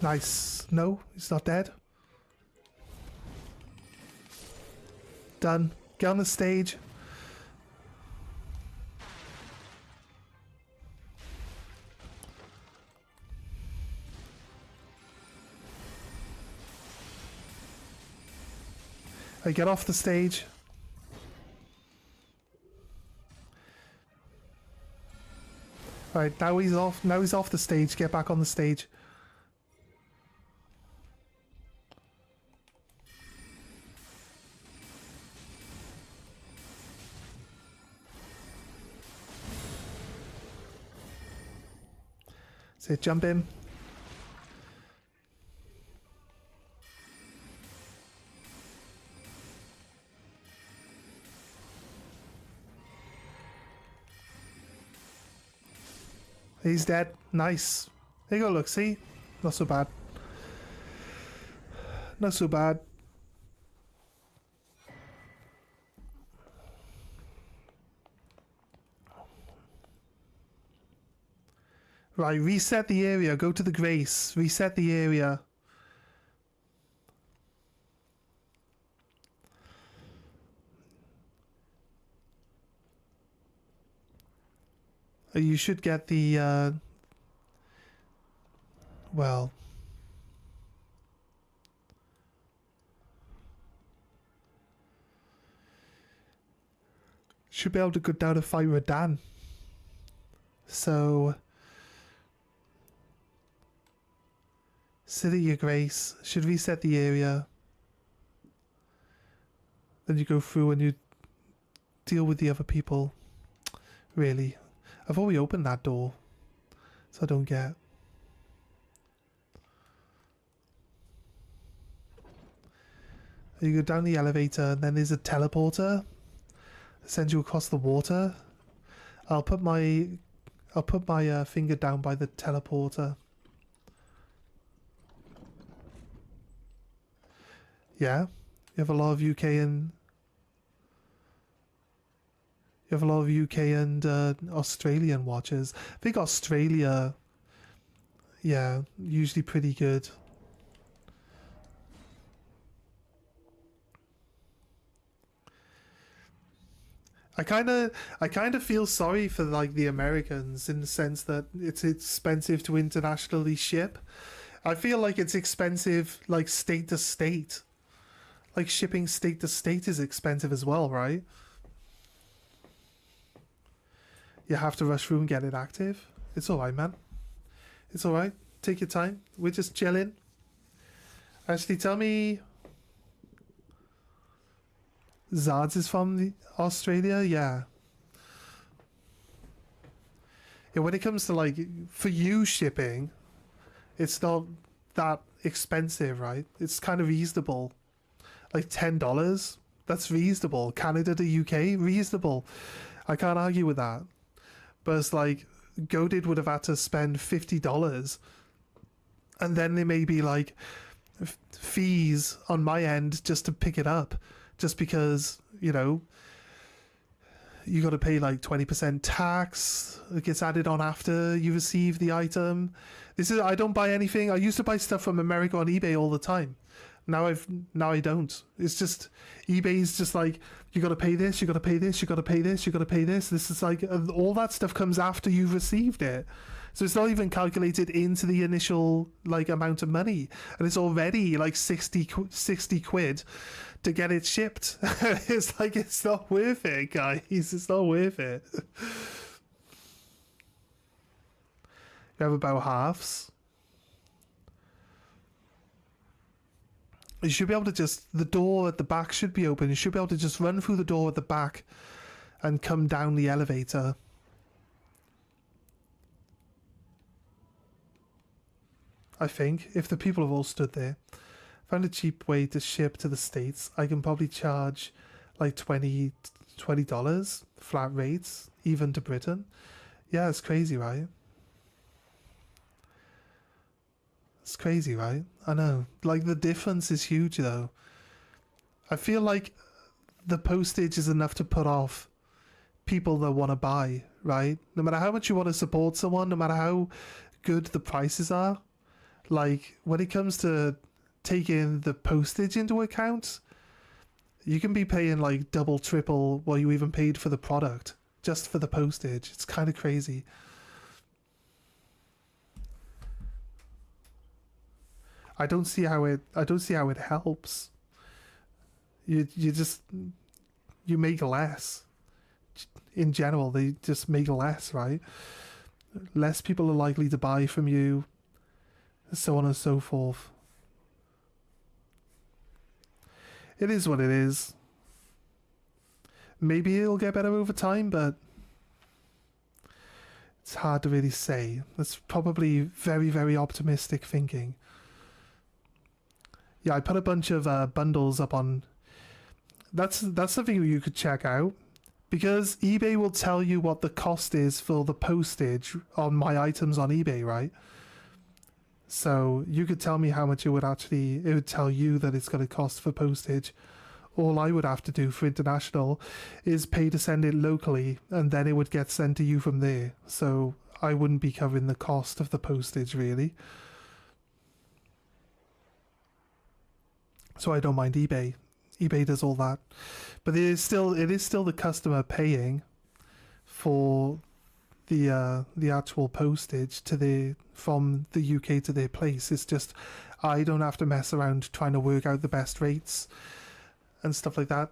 Nice. No, he's not dead. Done. Get on the stage. I get off the stage. Right, now he's off. Now he's off the stage. Get back on the stage. So jump in. He's dead. Nice. There you go, look, see? Not so bad. Not so bad. Right, reset the area. Go to the Grace. Reset the area. You should get the, well... Should be able to go down and fight Radan. So... Sit at your Grace. Should reset the area. Then you go through and you deal with the other people. Really. I've already opened that door. So I don't get. You go down the elevator and then there's a teleporter. It sends you across the water. I'll put my finger down by the teleporter. Yeah, you have a lot of UK and Australian watchers. I think Australia, yeah, usually pretty good. I kind of feel sorry for like the Americans in the sense that it's expensive to internationally ship. I feel like it's expensive like state to state. Like shipping state to state is expensive as well, right? You have to rush through and get it active. It's alright, man. It's alright. Take your time. We're just chilling. Actually, tell me... Zards is from Australia? Yeah. Yeah, when it comes to, like, for you shipping, it's not that expensive, right? It's kind of reasonable. Like $10? That's reasonable. Canada to UK? Reasonable. I can't argue with that. But it's like, Godid would have had to spend $50. And then there may be like fees on my end just to pick it up. Just because, you know, you got to pay like 20% tax. It gets added on after you receive the item. I don't buy anything. I used to buy stuff from America on eBay all the time. Now I don't. It's just eBay's just like, you got to pay this, you got to pay this, you got to pay this, you got to pay this. This is like all that stuff comes after you've received it. So it's not even calculated into the initial like amount of money, and it's already like 60 quid to get it shipped. It's like, it's not worth it, guys. It's not worth it. You have about halves. You should be able to just, the door at the back should be open. You should be able to just run through the door at the back and come down the elevator. I think, if the people have all stood there. Found a cheap way to ship to the States. I can probably charge like $20 flat rates, even to Britain. Yeah, it's crazy, right? It's crazy, right? I know. Like, the difference is huge, though. I feel like the postage is enough to put off people that want to buy, right? No matter how much you want to support someone, no matter how good the prices are, like, when it comes to taking the postage into account, you can be paying, like, double, triple what you even paid for the product, just for the postage. It's kind of crazy. I don't see how it helps. You just you make less. In general, they just make less, right? Less people are likely to buy from you, so on and so forth. It is what it is. Maybe it'll get better over time, but it's hard to really say. That's probably very, very optimistic thinking. Yeah, I put a bunch of bundles up on. That's something you could check out, because eBay will tell you what the cost is for the postage on my items on eBay, right? So you could tell me how much it would tell you that it's going to cost for postage. All I would have to do for international is pay to send it locally, and then it would get sent to you from there. So I wouldn't be covering the cost of the postage, really. So I don't mind eBay. eBay does all that, but it is still the customer paying for the actual postage from the UK to their place. It's just I don't have to mess around trying to work out the best rates and stuff like that.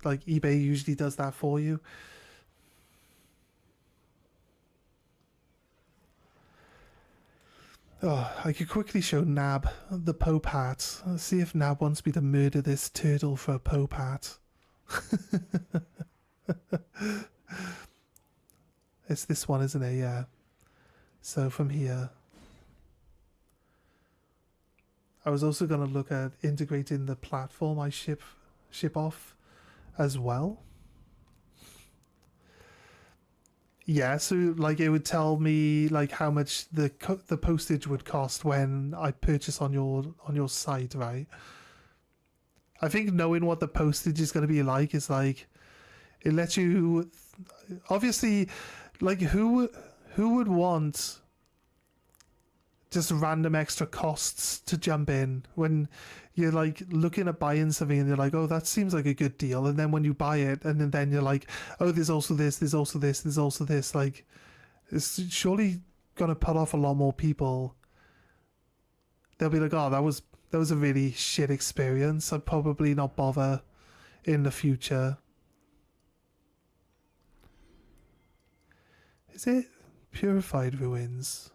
Like eBay usually does that for you. Oh, I could quickly show Nab the Pope hat. Let's see if Nab wants me to murder this turtle for a Pope hat. It's this one, isn't it? Yeah. So from here, I was also going to look at integrating the platform I ship off as well. Yeah, so like it would tell me like how much the postage would cost when I purchase on your site, right? I think knowing what the postage is going to be like is like it lets you obviously like who would want just random extra costs to jump in when you're like looking at buying something and you're like, oh, that seems like a good deal, and then when you buy it and then you're like, oh, there's also this, there's also this, there's also this, like it's surely gonna put off a lot more people. They'll be like, oh, that was a really shit experience, I'd probably not bother in the future. Is it Purified Ruins?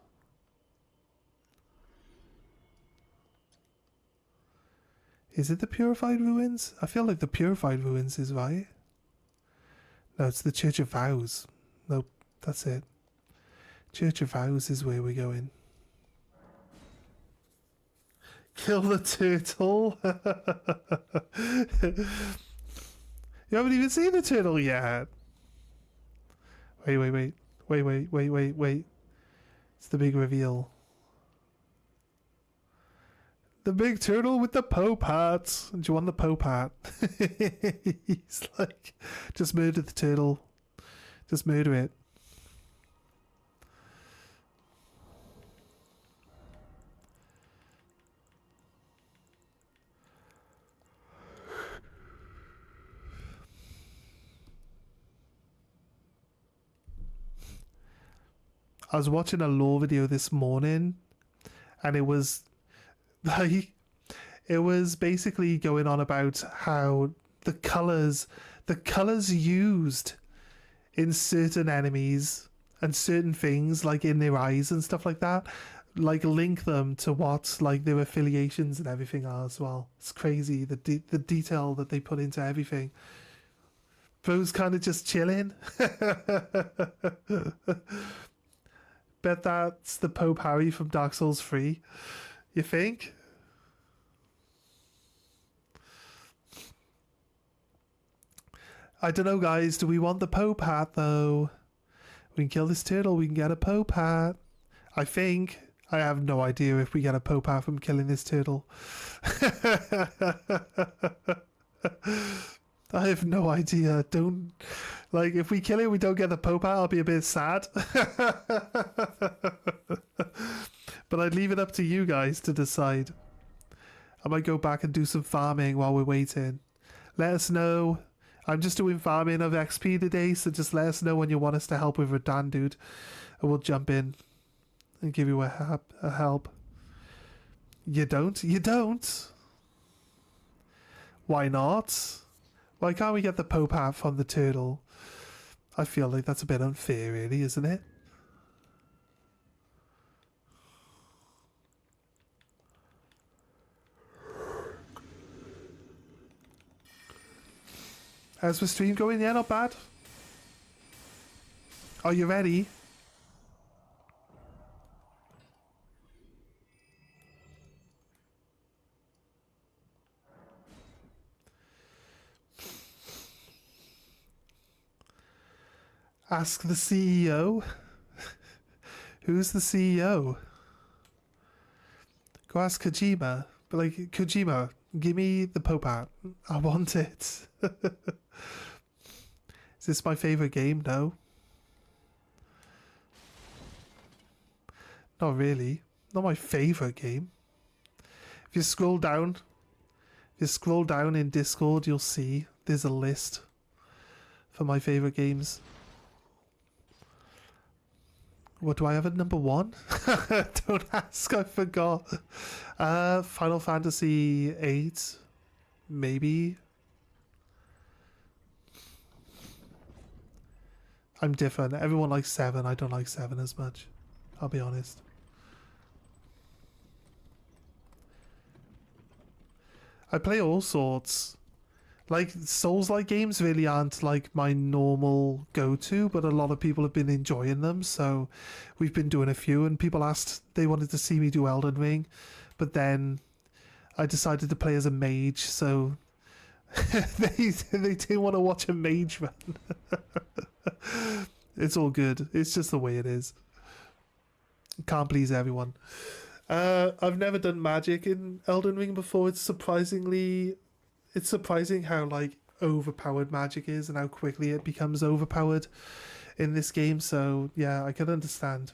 Is it the Purified Ruins? I feel like the Purified Ruins is right. No, it's the Church of Vows. Nope, that's it. Church of Vows is where we're going. Kill the turtle? You haven't even seen the turtle yet. Wait. It's the big reveal. The big turtle with the Pope hat. Do you want the Pope hat? He's like, just murder the turtle. Just murder it. I was watching a lore video this morning, and it was like, it was basically going on about how the colors used in certain enemies and certain things, like in their eyes and stuff like that, like link them to what like their affiliations and everything are as well. It's crazy the detail that they put into everything. Bro's kind of just chilling. Bet that's the Pope Harry from Dark Souls 3. You think? I don't know, guys. Do we want the Pope hat, though? We can kill this turtle. We can get a Pope hat. I think. I have no idea if we get a Pope hat from killing this turtle. I have no idea. Don't... Like, if we kill it, we don't get the Pope hat, I'll be a bit sad. But I'd leave it up to you guys to decide. I might go back and do some farming while we're waiting. Let us know. I'm just doing farming of XP today, so just let us know when you want us to help with Radan, dude. And we'll jump in and give you a help. You don't? You don't? Why not? Why can't we get the Pope hat from the turtle? I feel like that's a bit unfair, really, isn't it? How's the stream going? Yeah, not bad. Are you ready? Ask the CEO. Who's the CEO? Go ask Kojima. But like, Kojima, give me the Pope hat. I want it. Is this my favourite game? No. Not really. Not my favourite game. If you scroll down in Discord, you'll see there's a list for my favourite games. What do I have at number 1? Don't ask, I forgot. Final Fantasy 8, maybe. I'm different. Everyone likes 7. I don't like 7 as much. I'll be honest. I play all sorts. Like, Souls-like games really aren't like my normal go-to, but a lot of people have been enjoying them, so we've been doing a few, and people asked, they wanted to see me do Elden Ring, but then I decided to play as a mage, so they didn't want to watch a mage run. It's all good. It's just the way it is. Can't please everyone. I've never done magic in Elden Ring before. It's surprising how like overpowered magic is and how quickly it becomes overpowered in this game. So yeah, I can understand.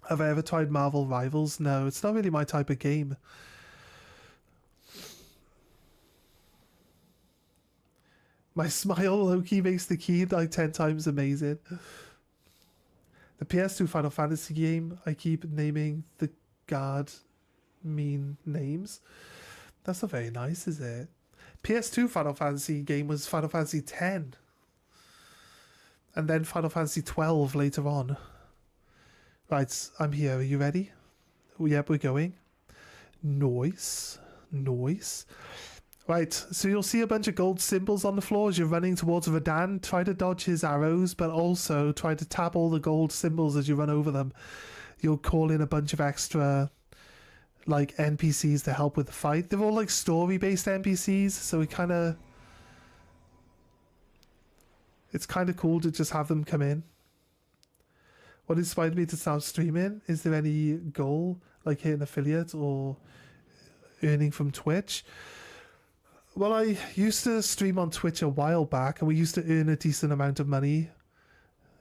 Have I ever tried Marvel Rivals? No, it's not really my type of game. My smile low-key makes the key like 10 times amazing. The PS2 Final Fantasy game, I keep naming the guard mean names. That's not very nice, is it? PS2 Final Fantasy game was Final Fantasy X. And then Final Fantasy 12 later on. Right, I'm here. Are you ready? Yep, we're going. Noise. Right, so you'll see a bunch of gold symbols on the floor as you're running towards Radan. Try to dodge his arrows, but also try to tap all the gold symbols as you run over them. You'll call in a bunch of extra like NPCs to help with the fight. They're all like story-based NPCs, so it's kind of cool to just have them come in. What inspired me to start streaming? Is there any goal, like hitting affiliate or earning from Twitch? Well, I used to stream on Twitch a while back, and we used to earn a decent amount of money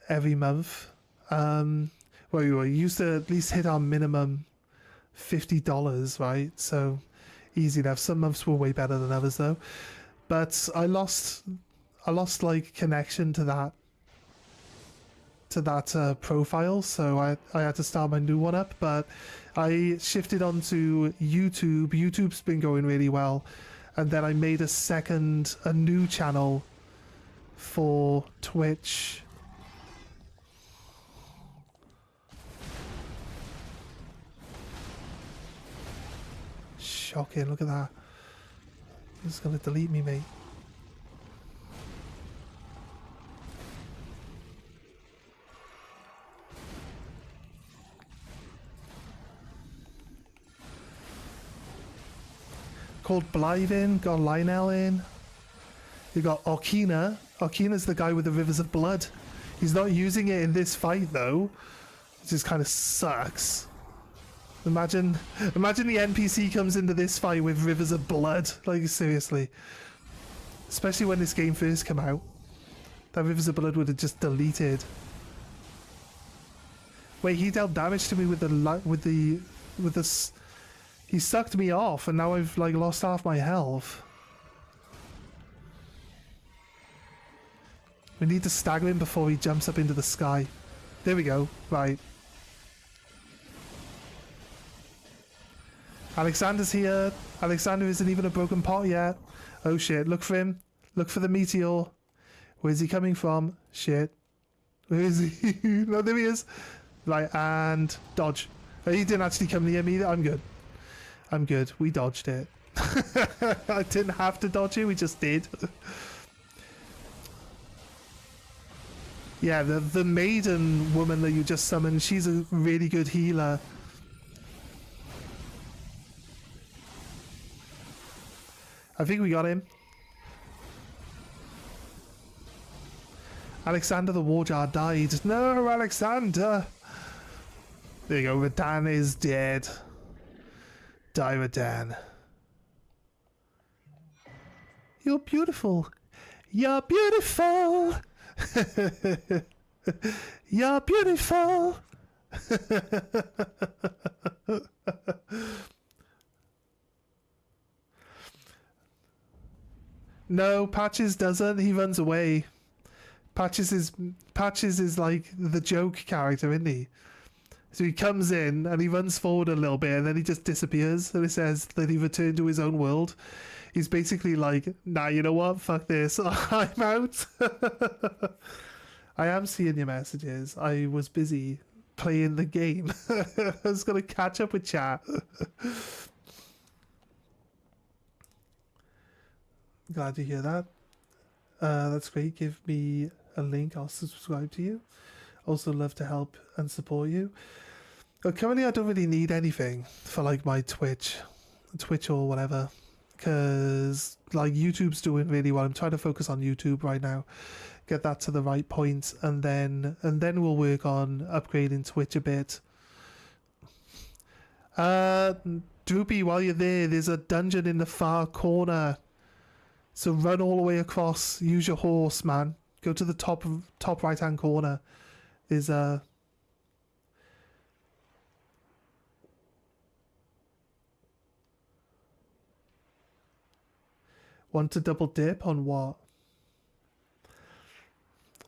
every month. We used to at least hit our minimum $50, right? So easy enough. Some months were way better than others, though. But I lost like connection to that profile, so I had to start my new one up. But I shifted onto YouTube. YouTube's been going really well. And then I made a new channel for Twitch. Shocking, look at that. It's gonna delete me, mate. Called Blythen, got Lionel in. You got Okina. Okina's the guy with the rivers of blood. He's not using it in this fight though. It just kind of sucks. Imagine the NPC comes into this fight with rivers of blood. Like, seriously. Especially when this game first came out. That rivers of blood would have just deleted. Wait, he dealt damage to me with the he sucked me off, and now I've like lost half my health. We need to stagger him before he jumps up into the sky. There we go. Right. Alexander's here. Alexander isn't even a broken pot yet. Oh shit, look for him. Look for the meteor. Where's he coming from? Shit. Where is he? No, there he is. Right, and dodge. Oh, he didn't actually come near me. I'm good. I'm good. We dodged it. I didn't have to dodge it, we just did. Yeah, the maiden woman that you just summoned, she's a really good healer. I think we got him. Alexander the Warjar died. No, Alexander! There you go, Radan is dead. Die, Radan. You're beautiful. You're beautiful. You're beautiful. No, Patches doesn't. He runs away. Patches is like the joke character, isn't he? So he comes in and he runs forward a little bit and then he just disappears and it says that he returned to his own world. He's basically like, nah, you know what? Fuck this. I'm out. I am seeing your messages. I was busy playing the game. I was going to catch up with chat. Glad to hear that. That's great. Give me a link. I'll subscribe to you. Also love to help and support you. Currently, I don't really need anything for like my Twitch or whatever, because like YouTube's doing really well. I'm trying to focus on YouTube right now, get that to the right point, and then we'll work on upgrading Twitch a bit. Droopy, while you're there's a dungeon in the far corner. So run all the way across. Use your horse, man. Go to the top right hand corner. There's a... Want to double dip on what?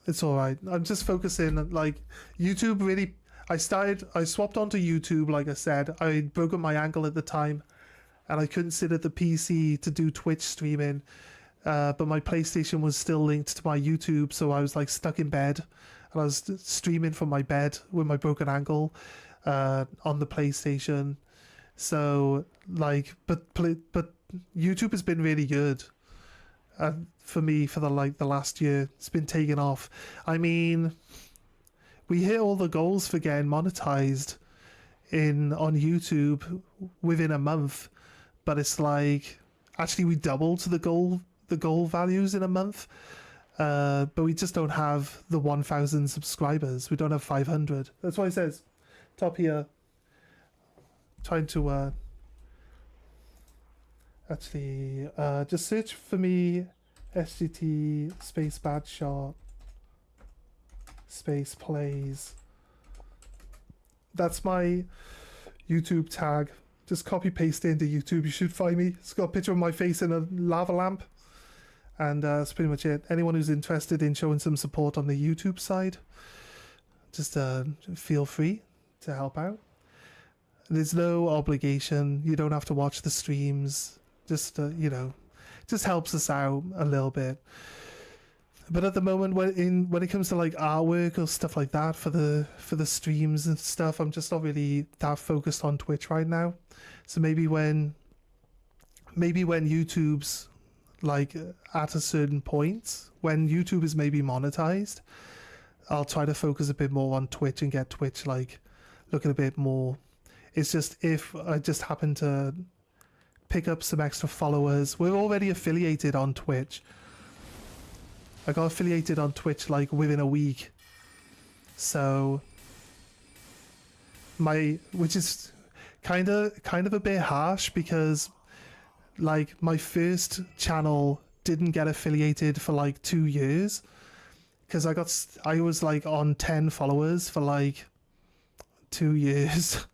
It's alright. I'm just focusing on, like, YouTube really... I swapped onto YouTube, like I said. I'd broken my ankle at the time, and I couldn't sit at the PC to do Twitch streaming. But my PlayStation was still linked to my YouTube, so I was like stuck in bed, and I was streaming from my bed with my broken ankle on the PlayStation. So like, but YouTube has been really good for me for the last year. It's been taking off. I mean, we hit all the goals for getting monetized on YouTube within a month, but it's like actually we doubled the goal values in a month, but we just don't have the 1,000 subscribers. We don't have 500. That's why it says top here. Trying to actually just search for me SGT space bad shot space plays. That's my YouTube tag. Just copy paste it into YouTube. You should find me. It's got a picture of my face in a lava lamp. And that's pretty much it. Anyone who's interested in showing some support on the YouTube side, just feel free to help out. There's no obligation. You don't have to watch the streams. Just, just helps us out a little bit. But at the moment, when it comes to like artwork or stuff like that for the streams and stuff, I'm just not really that focused on Twitch right now. So maybe when YouTube's like at a certain point, when YouTube is maybe monetized, I'll try to focus a bit more on Twitch and get Twitch like looking a bit more. It's just if I just happen to pick up some extra followers. We're already affiliated on Twitch. I got affiliated on Twitch like within a week. So which is kind of a bit harsh, because like my first channel didn't get affiliated for like 2 years, because I was like on 10 followers for like 2 years.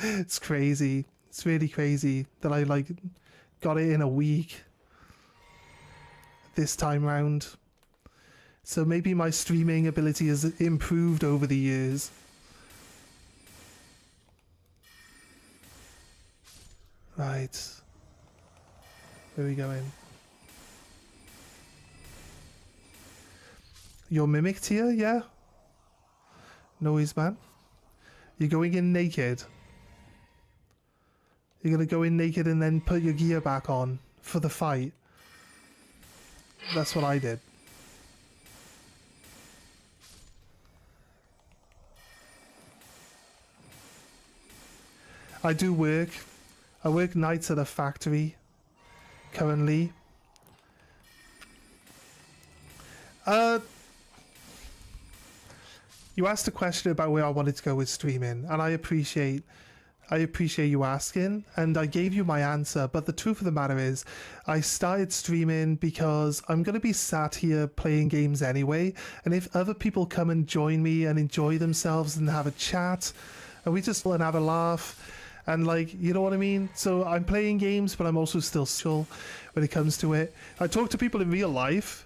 It's crazy. It's really crazy that I like got it in a week this time round. So maybe my streaming ability has improved over the years. Right. Where are we going? Your mimic tier, yeah? Noise man. You're going in naked. You're gonna go in naked and then put your gear back on for the fight. That's what I did. I do work. I work nights at a factory currently. You asked a question about where I wanted to go with streaming, and I appreciate you asking, and I gave you my answer. But the truth of the matter is, I started streaming because I'm going to be sat here playing games anyway, and if other people come and join me and enjoy themselves and have a chat, and we just want to have a laugh, and like, you know what I mean? So I'm playing games, but I'm also still social when it comes to it. I talk to people in real life.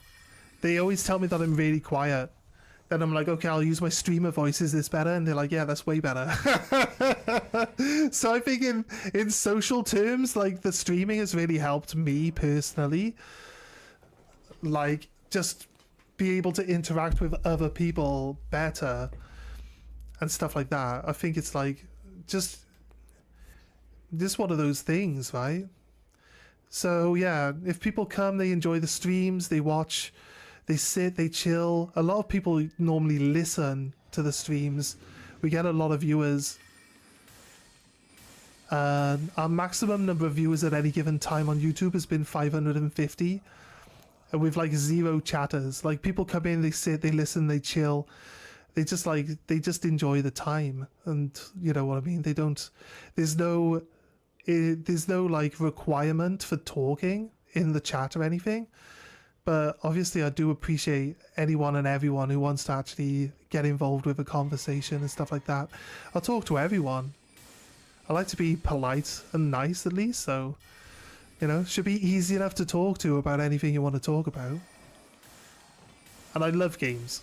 They always tell me that I'm really quiet. Then I'm like, okay, I'll use my streamer voice. Is this better? And they're like, yeah, that's way better. So I think in social terms, like, the streaming has really helped me personally. Like, just be able to interact with other people better and stuff like that. I think it's like just one of those things, right? So yeah, if people come, they enjoy the streams, they watch, they sit, they chill. A lot of people normally listen to the streams. We get a lot of viewers. Our maximum number of viewers at any given time on YouTube has been 550. And with like 0 chatters. Like, people come in, they sit, they listen, they chill. They just enjoy the time. And you know what I mean? There's no like requirement for talking in the chat or anything. But obviously I do appreciate anyone and everyone who wants to actually get involved with a conversation and stuff like that. I'll talk to everyone. I like to be polite and nice, at least, so, you know, should be easy enough to talk to about anything you want to talk about. And I love games.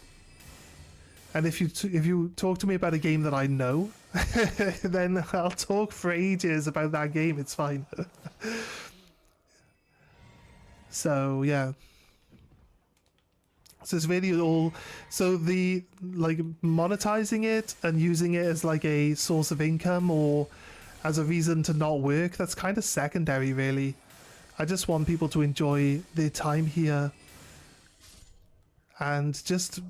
And if you talk to me about a game that I know, then I'll talk for ages about that game. It's fine. So yeah. So it's really all, so the, like, monetizing it and using it as like a source of income or as a reason to not work, that's kind of secondary, really. I just want people to enjoy their time here and just